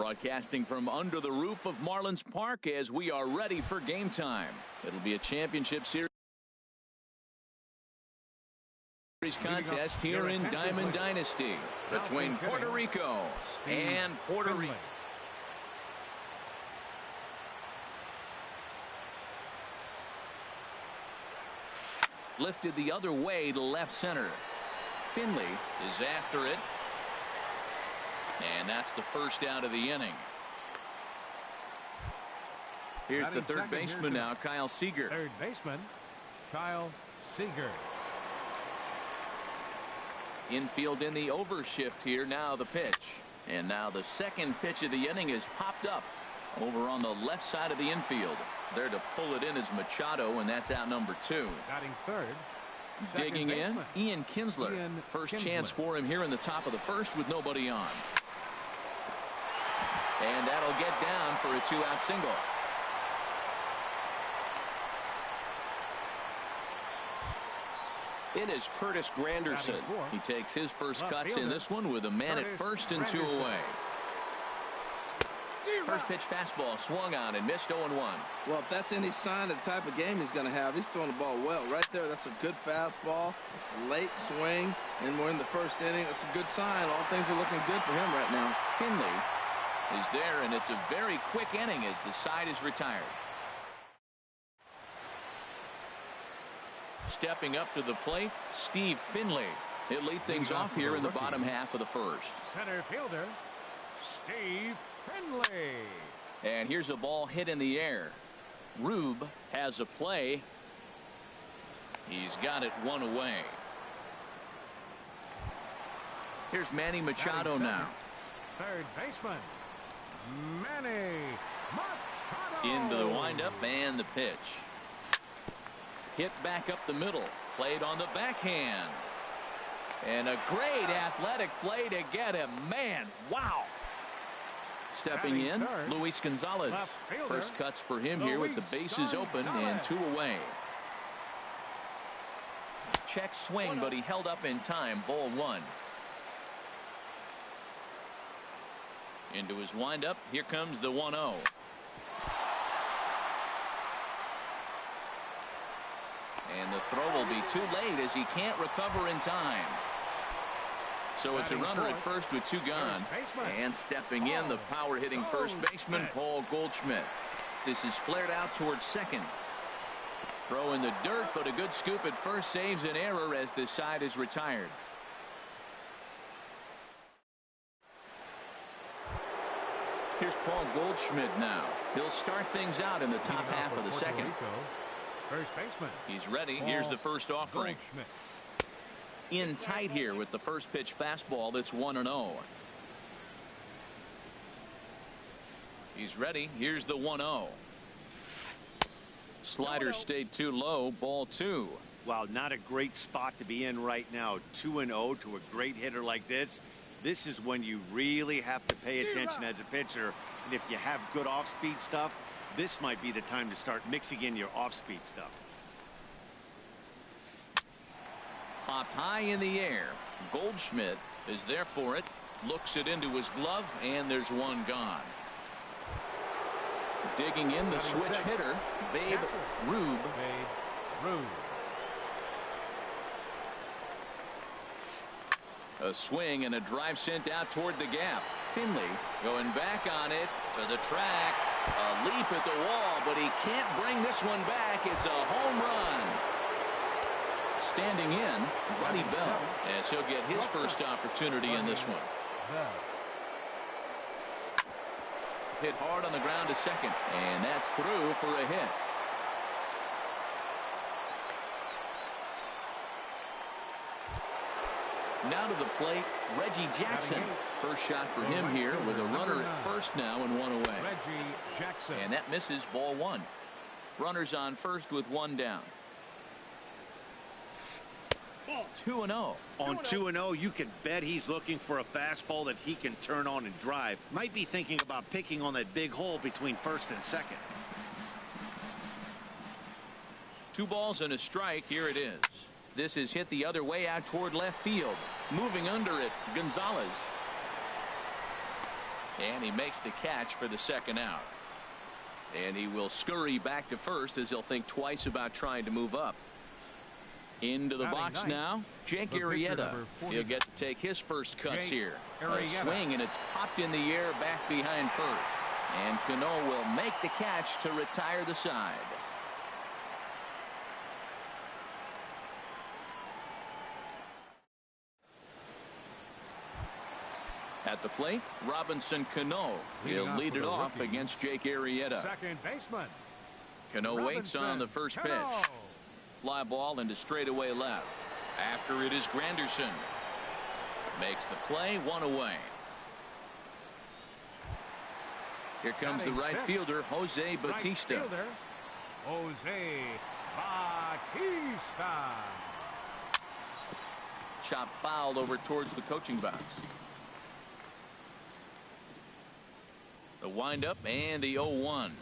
Broadcasting from under the roof of Marlins Park as we are ready for game time. It'll be a championship series contest here in Diamond Dynasty between Puerto Rico and Puerto Rico. Lifted the other way to left center. Finley is after it. And that's the first out of the inning. Here's the third baseman now, Kyle Seager. Third baseman, Kyle Seager. Infield in the overshift here. Now the pitch. And now the second pitch of the inning is popped up over on the left side of the infield. There to pull it in is Machado, and that's out number 2. Batting third. Digging in, Ian Kinsler. First chance for him here in the top of the first with nobody on. And that'll get down for a 2-out single. It is Curtis Granderson. He takes his first cuts in this one with a man at first and 2 away. First pitch fastball swung on and missed 0-1. Well, if that's any sign of the type of game he's going to have, he's throwing the ball well. Right there, that's a good fastball. It's a late swing, and we're in the first inning. That's a good sign. All things are looking good for him right now. Finley is there, and it's a very quick inning as the side is retired. Stepping up to the plate, Steve Finley. He'll lead things off here in the bottom half of the first. Center fielder, Steve Finley. And here's a ball hit in the air. Rube has a play. He's got it 1 away. Here's Manny Machado now. Third baseman, Manny Machado. Into the windup and the pitch. Hit back up the middle. Played on the backhand. And a great athletic play to get him. Man, wow. Stepping in, Luis Gonzalez. First cuts for him here with the bases open and 2 away. Check swing, but he held up in time. Ball 1. Into his windup. Here comes the 1-0. And the throw will be too late as he can't recover in time. So it's a runner at first with 2 gone. And stepping in, the power-hitting first baseman, Paul Goldschmidt. This is flared out towards second. Throw in the dirt, but a good scoop at first saves an error as the side is retired. Here's Paul Goldschmidt now. He'll start things out in the top half of the second. First baseman. He's ready. Here's the first offering. In tight here with the first pitch fastball that's 1-0. He's ready. Here's the 1-0. Slider stayed too low. Ball 2. Wow, not a great spot to be in right now. 2-0 to a great hitter like this. This is when you really have to pay attention as a pitcher. And if you have good off-speed stuff, this might be the time to start mixing in your off-speed stuff. Popped high in the air. Goldschmidt is there for it. Looks it into his glove, and there's 1 gone. Digging in, the switch hitter, Babe Rube. A swing and a drive sent out toward the gap. Finley going back on it to the track. A leap at the wall, but he can't bring this one back. It's a home run. Standing in, Buddy Bell, as he'll get his first opportunity in this one. Hit hard on the ground to second, and that's through for a hit. Now to the plate, Reggie Jackson. First shot for him here with a runner at first now and 1 away. Reggie Jackson. And that misses. Ball 1. Runners on first with 1 down. 2-0. On 2-0, you can bet he's looking for a fastball that he can turn on and drive. Might be thinking about picking on that big hole between first and second. 2 balls and a strike. Here it is. This is hit the other way out toward left field. Moving under it, Gonzalez. And he makes the catch for the second out. And he will scurry back to first as he'll think twice about trying to move up. Into the box now, Jake Arrieta. He'll get to take his first cuts here. A swing, and it's popped in the air back behind first. And Cano will make the catch to retire the side. At the plate, Robinson Cano. He'll lead it off against Jake Arrieta. Second baseman. Cano waits on the first pitch. Fly ball into straightaway left. After it is Granderson. Makes the play, one away. Here comes the right fielder, Jose Bautista. Right fielder, Jose Bautista. Chop fouled over towards the coaching box. The windup and the 0-1.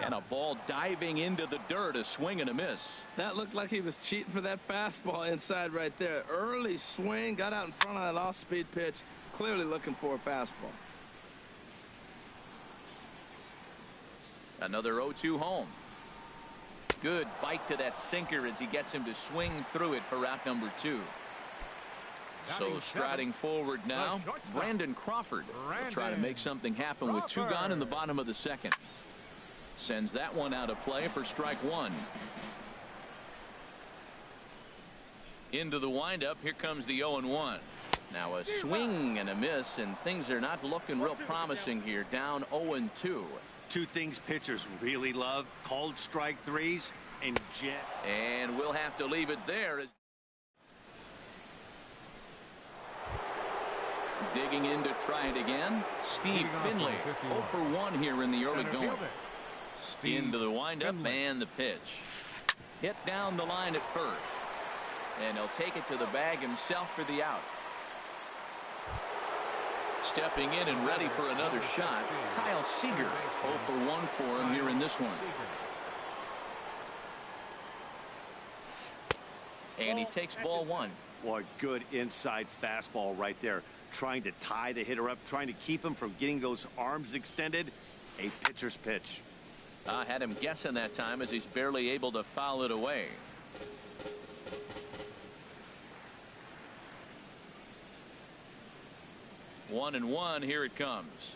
And a ball diving into the dirt, a swing and a miss. That looked like he was cheating for that fastball inside right there. Early swing, got out in front of that off-speed pitch, clearly looking for a fastball. Another 0-2 home. Good bite to that sinker as he gets him to swing through it for out number 2. So striding forward now, Brandon Crawford will try to make something happen with 2 gone in the bottom of the second. Sends that one out of play for strike 1. Into the windup, here comes the 0-1. Now a swing and a miss, and things are not looking real promising here. Down 0-2. 2 things pitchers really love: called strike threes and jet. And we'll have to leave it there. As digging in to try it again, Steve Finley. 0 for 1 here in the early going. Into the windup and the pitch. Hit down the line at first. And he'll take it to the bag himself for the out. Stepping in and ready for another shot, Kyle Seager. 0 for 1 for him here in this one. And he takes ball 1. What good inside fastball right there. Trying to tie the hitter up, trying to keep him from getting those arms extended. A pitcher's pitch. I had him guessing that time as he's barely able to foul it away. One and one, here it comes.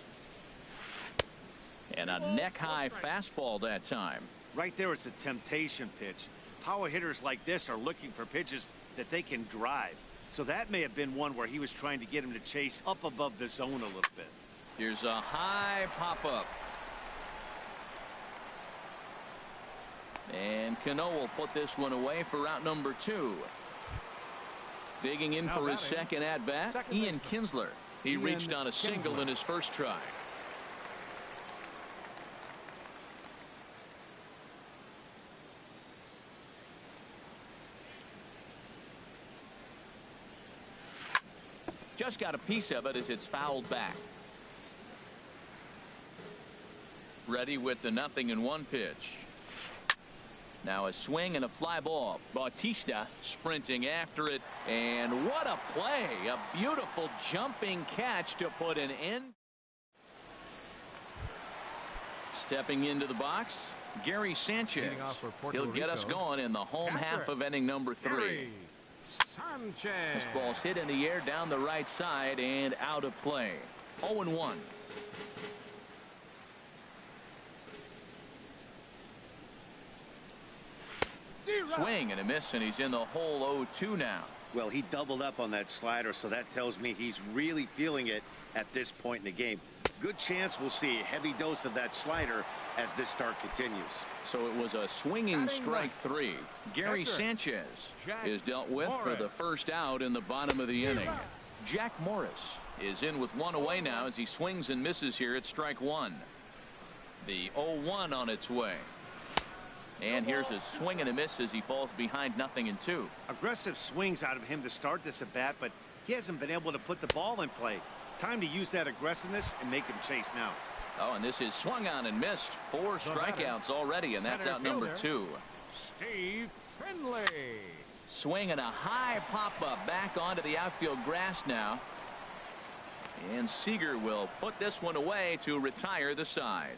And a neck-high fastball that time. Right there is a temptation pitch. Power hitters like this are looking for pitches that they can drive. So that may have been one where he was trying to get him to chase up above the zone a little bit. Here's a high pop-up. And Cano will put this one away for out number 2. Digging in for his second at-bat, Ian Kinsler. He reached on a single in his first try. Just got a piece of it as it's fouled back. Ready with the 0-1 pitch. Now a swing and a fly ball. Bautista sprinting after it, and what a play. A beautiful jumping catch to put an end. Stepping into the box, Gary Sanchez. He'll get us going in the home half of inning number 3. This ball's hit in the air down the right side and out of play. 0-1. Swing and a miss, and he's in the hole. 0-2 now. Well, he doubled up on that slider, so that tells me he's really feeling it at this point in the game. Good chance we'll see a heavy dose of that slider as this start continues. So it was a swinging strike 3. Gary Sanchez is dealt with for the first out in the bottom of the inning. Jack Morris is in with 1 away now as he swings and misses here at strike 1. The 0-1 on its way. And here's a swing and a miss as he falls behind 0-2. Aggressive swings out of him to start this at bat, but he hasn't been able to put the ball in play. Time to use that aggressiveness and make him chase now. Oh, and this is swung on and missed. 4 strikeouts already, and that's out number 2. Steve Finley. Swing and a high pop-up back onto the outfield grass now. And Seager will put this one away to retire the side.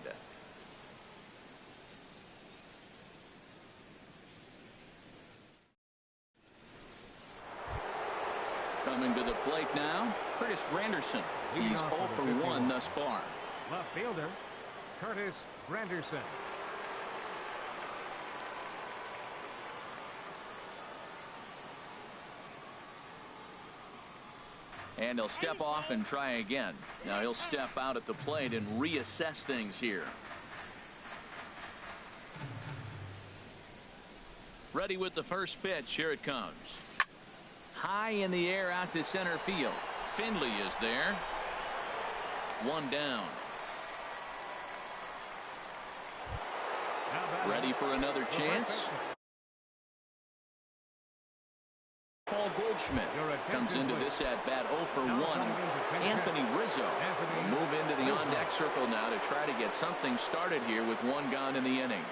Coming to the plate now, Curtis Granderson. He's 0 for 1 thus far. Left fielder, Curtis Granderson. And he'll step off and try again. Now he'll step out at the plate and reassess things here. Ready with the first pitch. Here it comes. High in the air out to center field. Finley is there. One down. Ready for another chance. Paul Goldschmidt comes into this at bat 0 for 1. Anthony Rizzo will move into the on deck circle now to try to get something started here with one gone in the inning.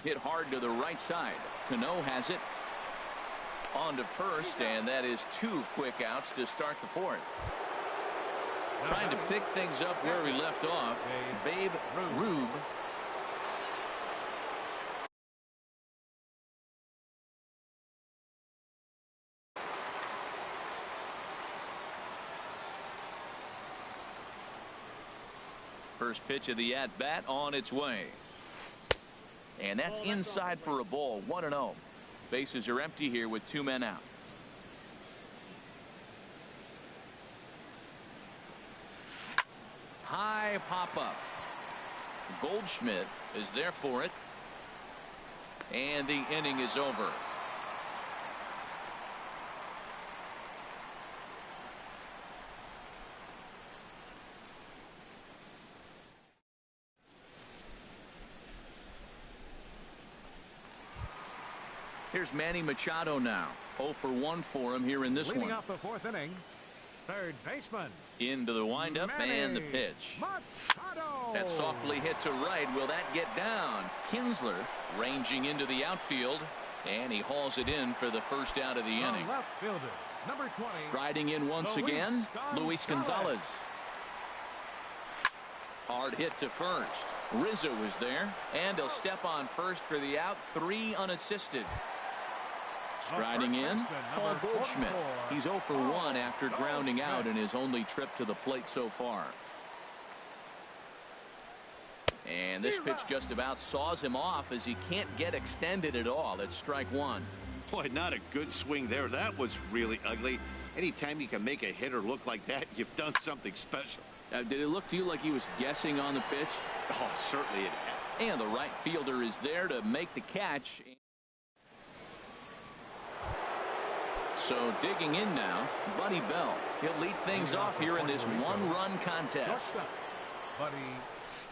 Hit hard to the right side. Cano has it on to first, and that is 2 quick outs to start the fourth. Trying to pick things up where we left off, Babe Rube. First pitch of the at-bat on its way. And that's inside for a ball. 1-0. Bases are empty here with 2 men out. High pop up. Goldschmidt is there for it. And the inning is over. Here's Manny Machado now. 0 for 1 for him here in this Leading one. off the 4th inning, third baseman. Into the windup and the pitch. Machado. That's softly hit to right. Will that get down? Kinsler ranging into the outfield, and he hauls it in for the first out of the inning. Left fielder, number 20. Riding in once again, Luis Gonzalez. Hard hit to first. Rizzo is there, and he'll step on first for the out. 3 unassisted. Striding in, Paul Goldschmidt. He's 0 for 1 after grounding out in his only trip to the plate so far. And this pitch just about saws him off as he can't get extended at all. It's strike 1. Boy, not a good swing there. That was really ugly. Anytime you can make a hitter look like that, you've done something special. Did it look to you like he was guessing on the pitch? Oh, certainly it had. And the right fielder is there to make the catch. So digging in now, Buddy Bell. He'll lead things off here in this 1-run contest. Buddy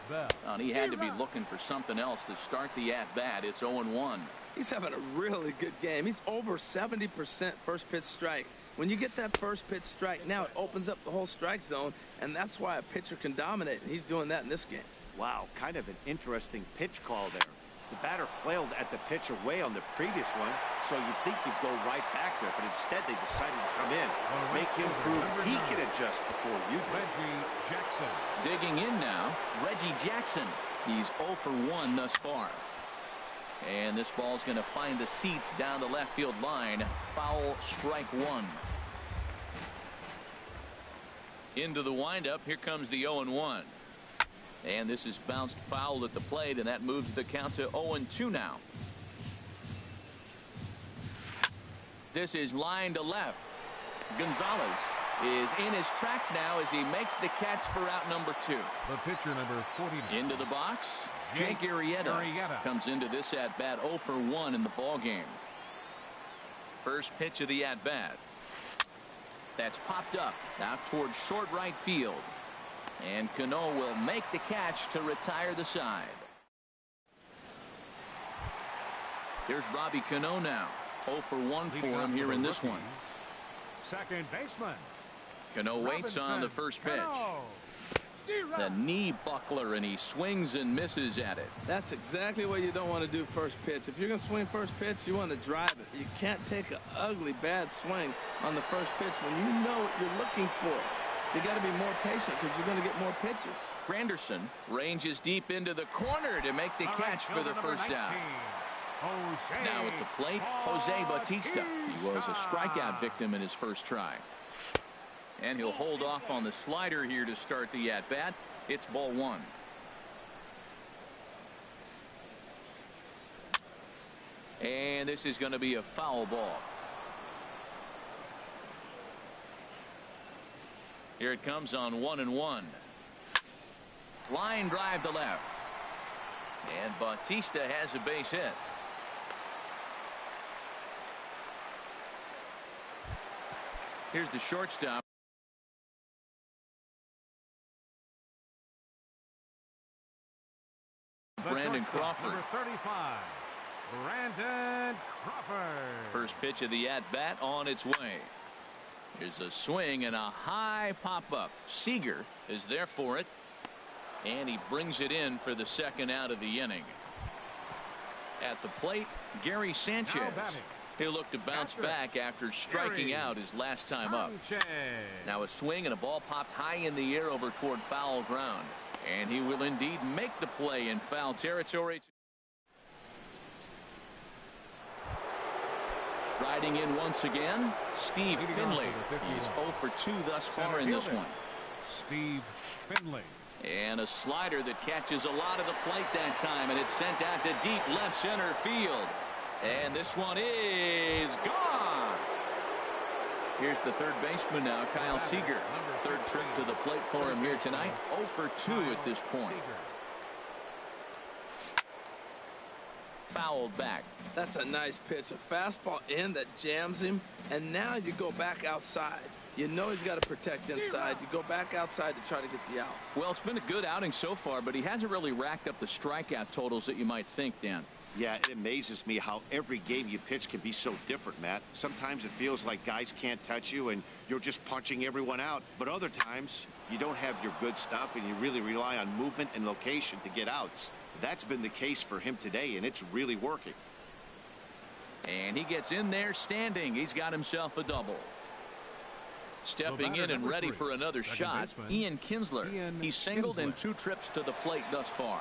Bell. And he had to be looking for something else to start the at-bat. It's 0-1. He's having a really good game. He's over 70% first pitch strike. When you get that first pitch strike, now it opens up the whole strike zone, and that's why a pitcher can dominate, and he's doing that in this game. Wow, kind of an interesting pitch call there. The batter flailed at the pitch away on the previous one, so you'd think he'd go right back there, but instead they decided to come in, make him prove he can adjust before you do. Reggie Jackson. Digging in now, Reggie Jackson. He's 0 for 1 thus far. And this ball's going to find the seats down the left field line. Foul, strike 1. Into the windup. Here comes the 0-1. And this is bounced foul at the plate, and that moves the count to 0-2 now. This is line to left. Gonzalez is in his tracks now as he makes the catch for out number 2. The pitcher, number 49. Into the box. Jake Arrieta comes into this at-bat 0 for 1 in the ball game. First pitch of the at-bat. That's popped up out towards short right field. And Cano will make the catch to retire the side. There's Robbie Cano now. 0 for 1 for him here in this one. Second baseman. Cano waits on the first pitch. The knee buckler, and he swings and misses at it. That's exactly what you don't want to do first pitch. If you're going to swing first pitch, you want to drive it. You can't take an ugly, bad swing on the first pitch when you know what you're looking for. You got to be more patient because you're going to get more pitches. Granderson ranges deep into the corner to make the catch for the first down. Now at the plate, Jose Bautista. He was a strikeout victim in his first try. And he'll hold off on the slider here to start the at-bat. It's ball one. And this is going to be a foul ball. Here it comes on 1-1. Line drive to left. And Bautista has a base hit. Here's the shortstop. Brandon Crawford. Number 35, Brandon Crawford. First pitch of the at-bat on its way. Here's a swing and a high pop-up. Seager is there for it. And he brings it in for the second out of the inning. At the plate, Gary Sanchez. He'll look to bounce back after striking out his last time up. Now a swing and a ball popped high in the air over toward foul ground. And he will indeed make the play in foul territory. Striding in once again, Steve Finley. He's 0 for 2 thus far in this one. Steve Finley. And a slider that catches a lot of the plate that time, and it's sent out to deep left center field. And this one is gone. Here's the third baseman now, Kyle Seager. Third trip to the plate for him here tonight. 0 for 2 at this point. Fouled back. That's a nice pitch. A fastball in that jams him. And now you go back outside. You know he's got to protect inside. You go back outside to try to get the out. Well, it's been a good outing so far, but he hasn't really racked up the strikeout totals that you might think, Dan. Yeah, it amazes me how every game you pitch can be so different, Matt. Sometimes it feels like guys can't touch you and you're just punching everyone out. But other times, you don't have your good stuff and you really rely on movement and location to get outs. That's been the case for him today, and it's really working. And he gets in there standing. He's got himself a double. Stepping in and ready for another shot, Ian Kinsler. He's singled in 2 trips to the plate thus far.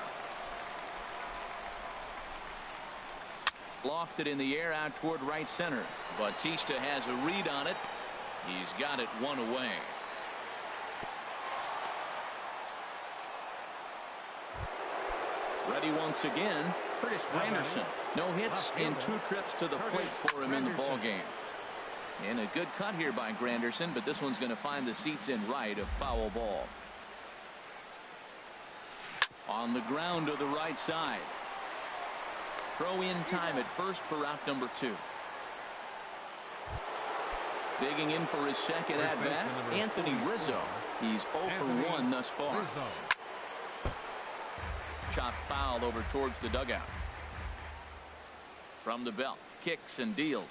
Lofted in the air out toward right center. Bautista has a read on it. He's got it 1 away. Ready once again, Curtis Granderson. No hits in 2 trips to the plate for him in the ballgame. And a good cut here by Granderson, but this one's going to find the seats in right, a foul ball. On the ground to the right side. Throw in time at first for out number 2. Digging in for his second at-bat, Anthony Rizzo. He's 0 for 1 thus far. Shot foul over towards the dugout. From the belt, kicks and deals.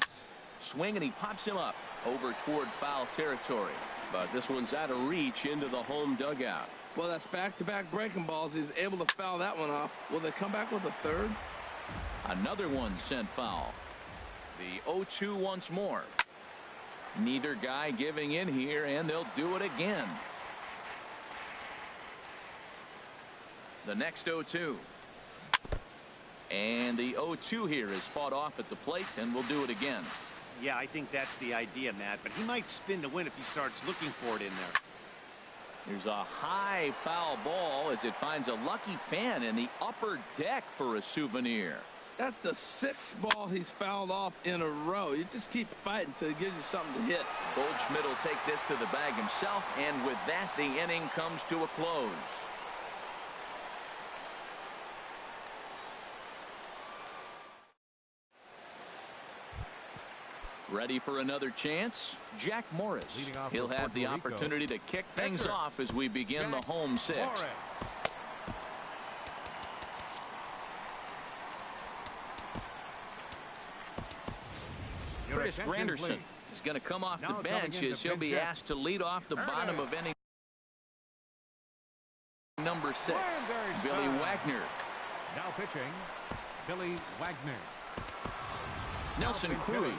Swing, and he pops him up over toward foul territory. But this one's out of reach into the home dugout. Well, that's back-to-back breaking balls. He's able to foul that one off. Will they come back with a third? Another one sent foul. The 0-2 once more. Neither guy giving in here, and they'll do it again. The next 0-2. And the 0-2 here is fought off at the plate, and we'll do it again. Yeah, I think that's the idea, Matt, but he might spin to win if he starts looking for it in there. There's a high foul ball as it finds a lucky fan in the upper deck for a souvenir. That's the 6th ball he's fouled off in a row. You just keep fighting until he gives you something to hit. Goldschmidt will take this to the bag himself, and with that, the inning comes to a close. Ready for another chance? Jack Morris. He'll have the opportunity to kick things off as we begin the home 6th. Curtis Granderson is going to come off the bench as he'll be asked to lead off the bottom of any 6, Billy Wagner. Now pitching, Billy Wagner. Nelson Cruz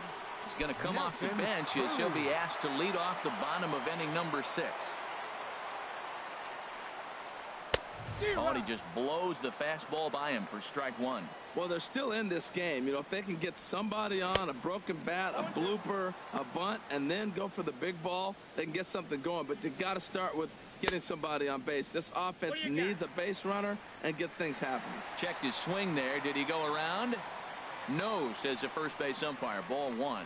is going to come off the bench as he'll be asked to lead off the bottom of inning number 6. Oh, and he just blows the fastball by him for strike 1. Well, they're still in this game. You know, if they can get somebody on, a broken bat, a blooper, a bunt, and then go for the big ball, they can get something going. But you got to start with getting somebody on base. This offense needs a base runner and get things happening. Checked his swing there. Did he go around? No, says the first base umpire. Ball 1.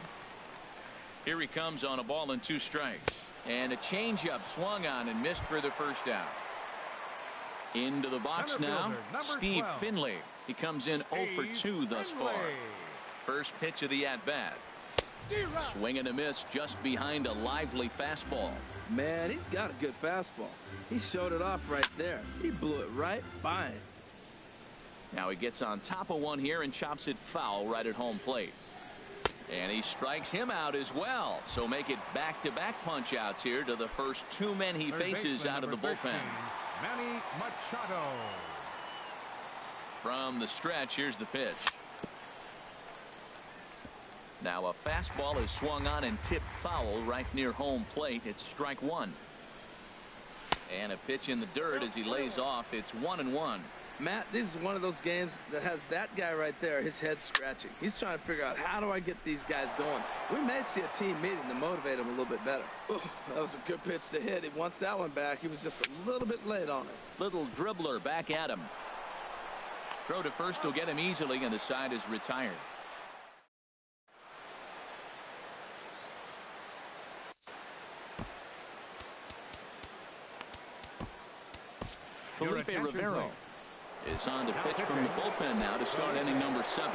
Here he comes on a ball and 2 strikes. And a changeup swung on and missed for the first out. Into the box now, Steve Finley. He comes in 0 for 2 thus far. First pitch of the at-bat. Swing and a miss just behind a lively fastball. Man, he's got a good fastball. He showed it off right there. He blew it right by him. Now he gets on top of one here and chops it foul right at home plate. And he strikes him out as well. So make it back-to-back punch-outs here to the first 2 men he faces out of the bullpen. Manny Machado. From the stretch, here's the pitch. Now a fastball is swung on and tipped foul right near home plate. It's strike 1. And a pitch in the dirt as he lays off. It's 1-1. Matt, this is one of those games that has that guy right there, his head scratching. He's trying to figure out, how do I get these guys going? We may see a team meeting to motivate him a little bit better. Ooh, that was a good pitch to hit. He wants that one back. He was just a little bit late on it. Little dribbler back at him. Throw to first will get him easily, and the side is retired. Felipe Rivero is on to pitch from the bullpen now to start inning number 7.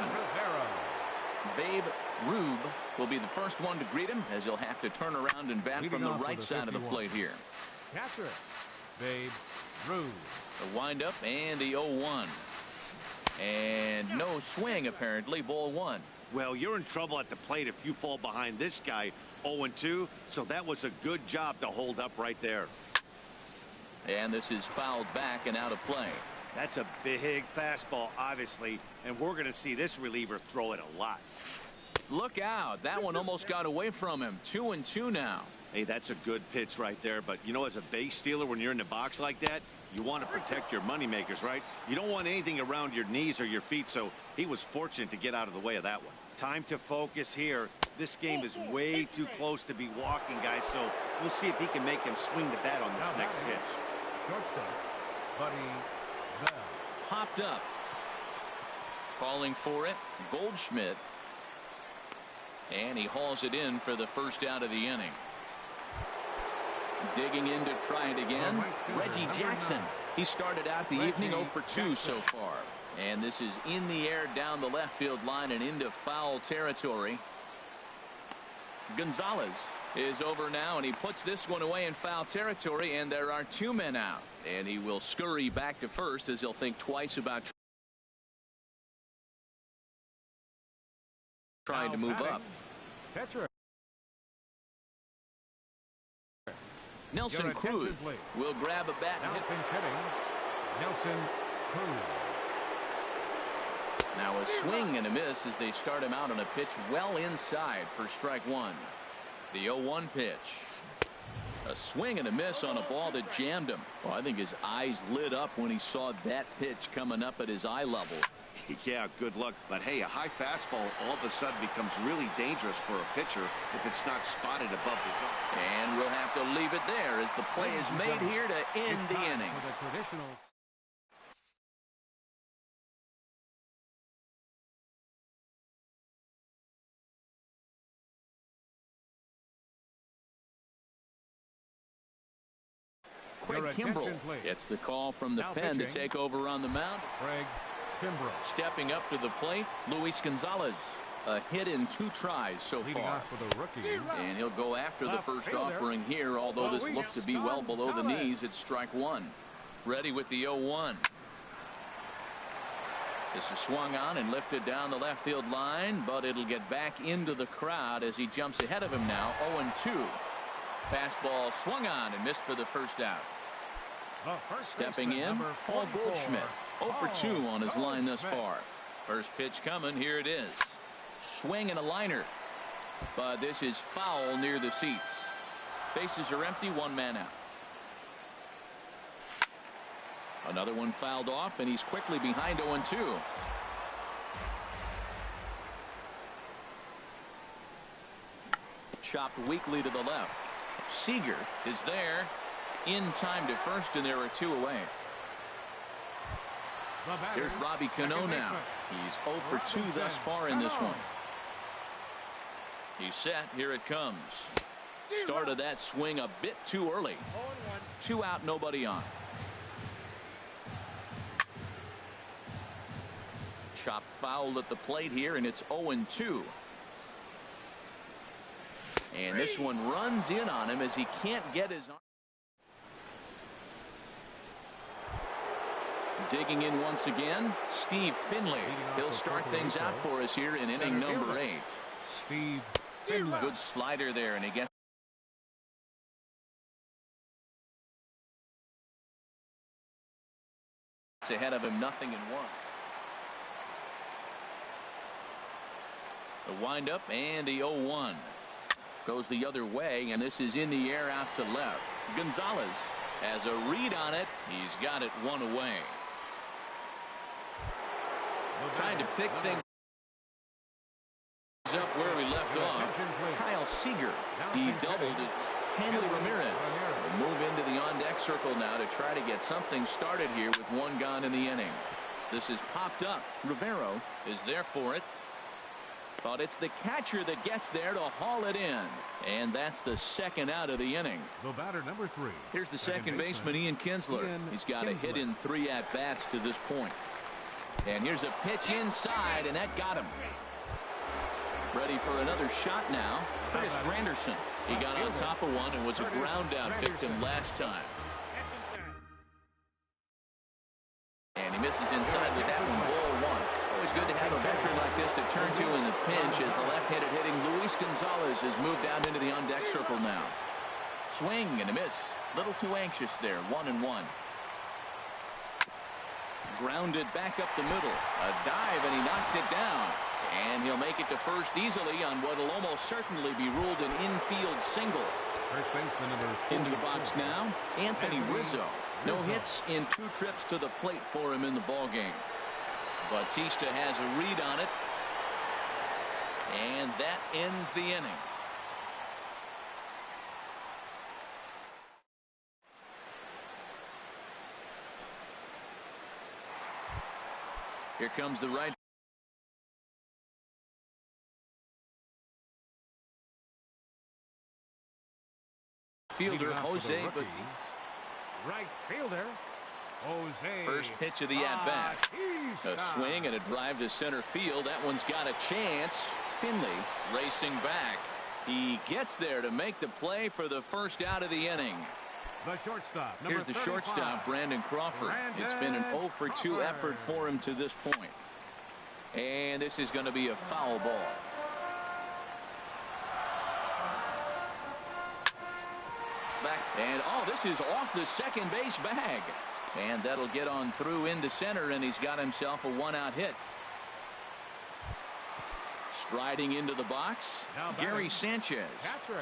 Babe Rube will be the first one to greet him, as he'll have to turn around and bat from the right side of the plate here. Catcher, Babe Rube. The windup and the 0-1. And no swing, apparently. Ball 1. Well, you're in trouble at the plate if you fall behind this guy 0-2, so that was a good job to hold up right there. And this is fouled back and out of play. That's a big fastball, obviously, and we're going to see this reliever throw it a lot. Look out. That one almost got away from him. 2-2 now. Hey, that's a good pitch right there, but you know, as a base stealer, when you're in the box like that, you want to protect your moneymakers, right? You don't want anything around your knees or your feet, so he was fortunate to get out of the way of that one. Time to focus here. This game is way too close to be walking, guys, so we'll see if he can make him swing the bat on this next pitch. Shortstop, Buddy Bell. Popped up. Calling for it, Goldschmidt. And he hauls it in for the first out of the inning. Digging in to try it again, Reggie Jackson. He started out the evening 0 for 2 so far. And this is in the air down the left field line and into foul territory. Gonzalez is over now, and he puts this one away in foul territory, and there are 2 men out. And he will scurry back to first as he'll think twice about trying to move up. Catcher. Nelson Cruz will grab a bat and hit. Nelson Cruz. Now a swing and a miss as they start him out on a pitch well inside for strike 1. The 0-1 pitch. A swing and a miss on a ball that jammed him. Well, I think his eyes lit up when he saw that pitch coming up at his eye level. Yeah, good luck. But hey, a high fastball all of a sudden becomes really dangerous for a pitcher if it's not spotted above the zone. And we'll have to leave it there as the play is made here to end the inning. Craig Kimbrell gets the call from the pen to take over on the mound. Craig Kimbrell. Stepping up to the plate, Luis Gonzalez. A hit in 2 tries so far. For the rookie. And he'll go after the first offering here, although this looked to be well below the knees. It's strike 1. Ready with the 0-1. This is swung on and lifted down the left field line, but it'll get back into the crowd as he jumps ahead of him now. 0-2. Fastball swung on and missed for the first out. The first Stepping baseman, in, number Paul 44, Goldschmidt. 0 for 2 on his line thus Goldschmidt. far. First pitch coming. Here it is. Swing and a liner. But this is foul near the seats. Bases are empty. One man out. Another one fouled off, and he's quickly behind 0-2. Chopped weakly to the left. Seager is there in time to first, and there are 2 away. The batter, Here's Robbie Cano second now. baseman, He's 0 for 2 thus far in this one. He's set. Here it comes. Started that swing a bit too early. 2 out, nobody on. Chopped foul at the plate here, and it's 0-2. And this one runs in on him as he can't get his arm. Digging in once again, Steve Finley. He'll start things out for us here in inning number 8. Steve Finley. Good slider there, and he gets ahead of him, 0-1. The windup and the 0-1 goes the other way, and this is in the air out to left. Gonzalez has a read on it. He's got it 1 away. Trying to pick things up where we left off. Kyle Seager, he doubled it. Hanley Ramirez will move into the on-deck circle now to try to get something started here with 1 gone in the inning. This is popped up. Rivero is there for it. But it's the catcher that gets there to haul it in. And that's the 2nd out of the inning. The batter, number 3. Here's the second baseman, Ian Kinsler. He's got a hit in 3 at-bats to this point. And here's a pitch inside, and that got him. Ready for another shot now. Chris Granderson. He got on top of one and was a ground-out victim last time. And he misses inside with that one. Ball 1. Always good to have a veteran like this to turn to in the pinch as the left-handed hitting Luis Gonzalez has moved out into the on-deck circle now. Swing and a miss. Little too anxious there. 1-1. Grounded back up the middle. A dive, and he knocks it down. And he'll make it to first easily on what will almost certainly be ruled an infield single. First baseman, number 4. Into the box now, Anthony Rizzo. No hits in 2 trips to the plate for him in the ballgame. Bautista has a read on it. And that ends the inning. Here comes the right fielder, Jose Bautista. Right fielder, Jose. First pitch of the at-bat. A swing and a drive to center field. That one's got a chance. Finley racing back. He gets there to make the play for the first out of the inning. The shortstop. Here's the shortstop, Brandon Crawford. It's been an 0 for 2 effort for him to this point. And this is going to be a foul ball. Back, and this is off the second base bag. And that'll get on through into center, and he's got himself a 1-out hit. Striding into the box, Gary Sanchez.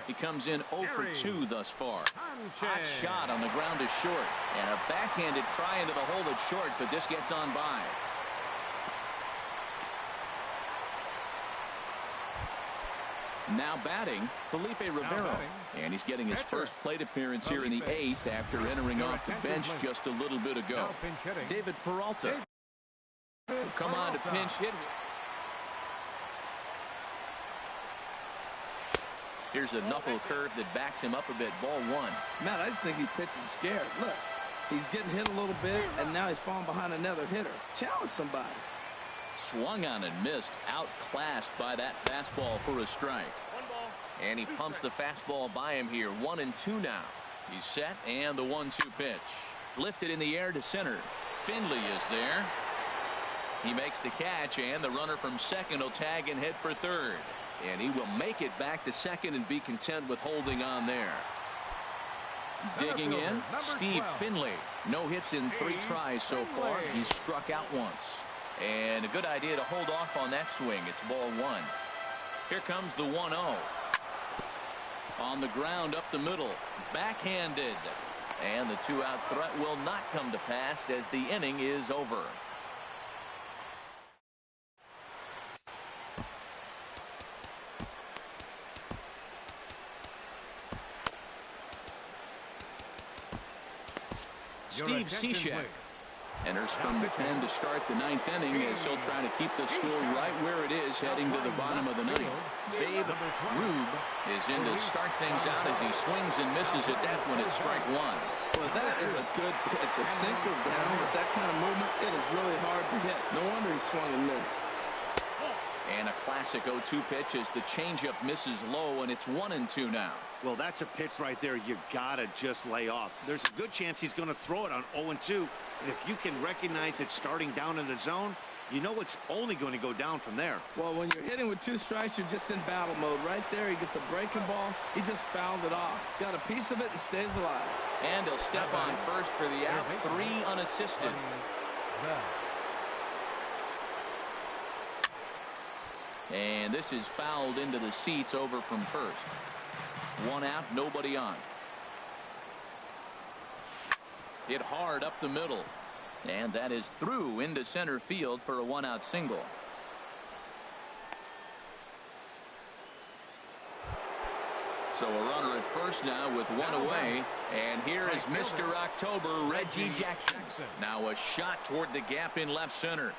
He comes in 0 for 2 thus far. Hot shot on the ground is short, and a backhanded try into the hole that's short, but this gets on by. Now batting, Felipe Rivero. And he's getting his first plate appearance here in the 8th after entering off the bench just a little bit ago. David Peralta will come on to pinch hit. Here's a knuckle curve that backs him up a bit. Ball 1. Matt, I just think he's pitching scared. Look, he's getting hit a little bit, and now he's falling behind another hitter. Challenge somebody. Swung on and missed. Outclassed by that fastball for a strike. And he pumps the fastball by him here. 1-2 now. He's set, and the 1-2 pitch. Lifted in the air to center. Finley is there. He makes the catch, and the runner from second will tag and head for third. And he will make it back to second and be content with holding on there. Digging fielder, in, number Steve 12. Finley. No hits in 3 tries so far. He struck out once. And a good idea to hold off on that swing. It's ball 1. Here comes the 1-0. On the ground up the middle. Backhanded. And the 2-out threat will not come to pass as the inning is over. Steve Cishek enters from the pen to start the 9th inning as he'll try to keep the score right where it is heading to the bottom of the 9th. Babe Rube is in to start things out as he swings and misses at that one at strike 1. Well, that is a good pitch. A sinker down with that kind of movement, it is really hard to hit. No wonder he swung and missed. And a classic 0-2 pitch as the changeup misses low, and it's 1-2 now. Well, that's a pitch right there you gotta just lay off. There's a good chance he's going to throw it on 0-2. And if you can recognize it starting down in the zone, you know it's only going to go down from there. Well, when you're hitting with 2 strikes, you're just in battle mode. Right there, he gets a breaking ball. He just fouled it off. Got a piece of it and stays alive. And he'll step on first for the out. 3 unassisted. And this is fouled into the seats over from first. 1 out, nobody on. Hit hard up the middle. And that is through into center field for a 1-out single. So a runner at first now with 1 away. And here is Mr. October, Reggie Jackson. Now a shot toward the gap in left center.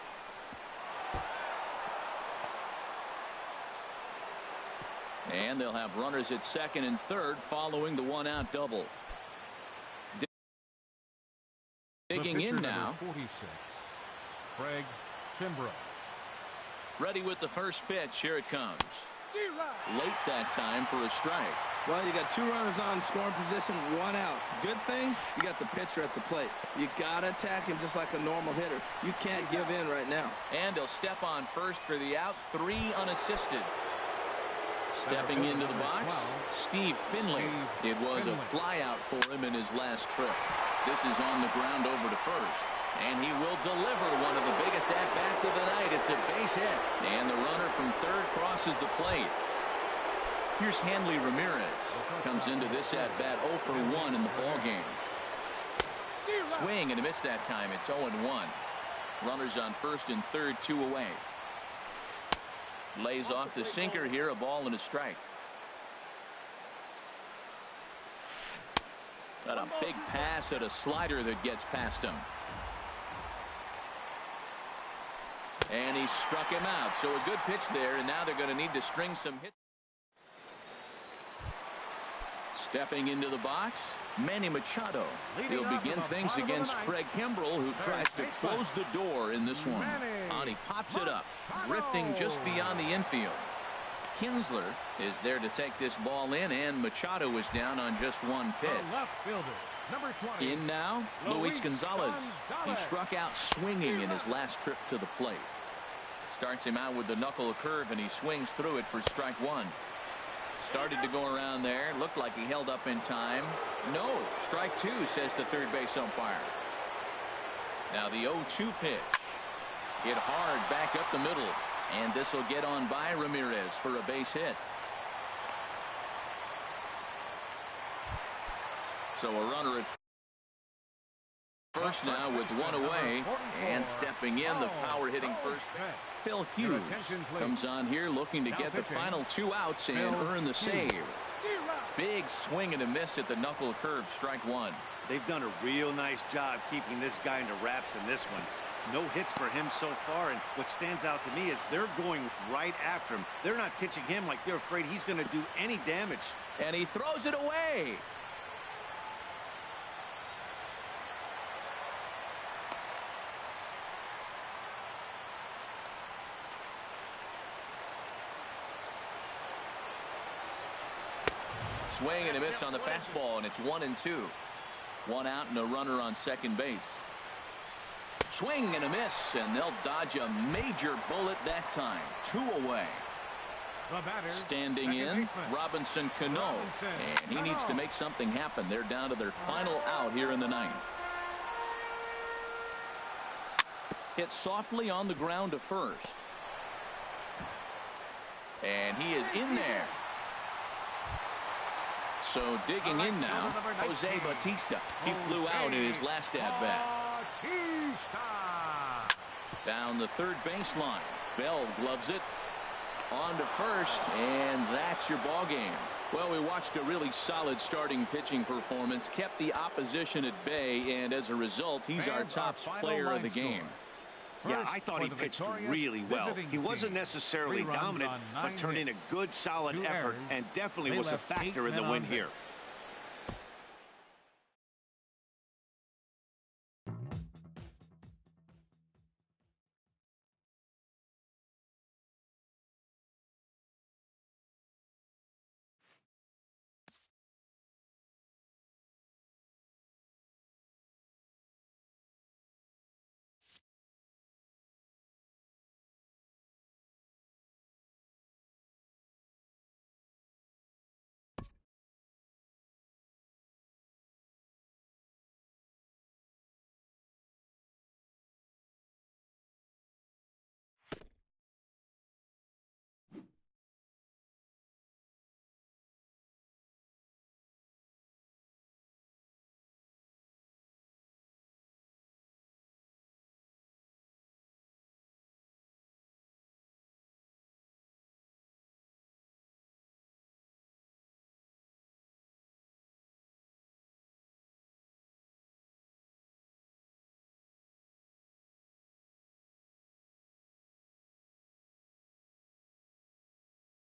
And they'll have runners at second and third following the 1-out double. Digging in now. 46, Craig Kimbrough. Ready with the first pitch. Here it comes. Late that time for a strike. Well, you got 2 runners on scoring position, 1 out. Good thing, you got the pitcher at the plate. You got to attack him just like a normal hitter. You can't give in right now. And he'll step on first for the out. 3 unassisted. Stepping into the box, Steve Finley. It was a fly out for him in his last trip. This is on the ground over to first. And he will deliver one of the biggest at-bats of the night. It's a base hit. And the runner from third crosses the plate. Here's Hanley Ramirez. Comes into this at-bat 0 for 1 in the ballgame. Swing and a miss that time. It's 0-1. Runners on first and third, 2 away. Lays off the sinker here, a ball and a strike. Got a big pass at a slider that gets past him. And he struck him out. So a good pitch there, and now they're going to need to string some hits. Stepping into the box, Manny Machado. He'll begin things against Craig Kimbrell, who tries to close the door in this one. And he pops it up, drifting just beyond the infield. Kinsler is there to take this ball in, and Machado is down on just 1 pitch. Number 20, in now, Luis Gonzalez. He struck out swinging in his last trip to the plate. Starts him out with the knuckle curve, and he swings through it for strike 1. Started to go around there. Looked like he held up in time. No, strike 2, says the third base umpire. Now the 0-2 pitch. Hit hard back up the middle. And this will get on by Ramirez for a base hit. So a runner at first now with 1 away. And stepping in, the power hitting first. Phil Hughes comes on here looking to get the final 2 outs and earn the save. Big swing and a miss at the knuckle curve, strike 1. They've done a real nice job keeping this guy into wraps in this one. No hits for him so far, and what stands out to me is they're going right after him. They're not pitching him like they're afraid he's going to do any damage. And he throws it away. Swing and a miss on the fastball, and it's 1-2. 1 out and a runner on second base. Swing and a miss, and they'll dodge a major bullet that time. 2 away. The batter, Standing second in, baseman, Robinson Cano. And he needs to make something happen. They're down to their final out here in the ninth. Hit softly on the ground to first. And he is in there. So digging in now, Jose Bautista. He flew out in his last at-bat. Down the third baseline. Bell gloves it. On to first, and that's your ball game. Well, we watched a really solid starting pitching performance, kept the opposition at bay, and as a result, he's our top player of the game. Yeah, I thought he pitched really well. He wasn't necessarily dominant, but turned in a good, solid effort and definitely was a factor in the win here.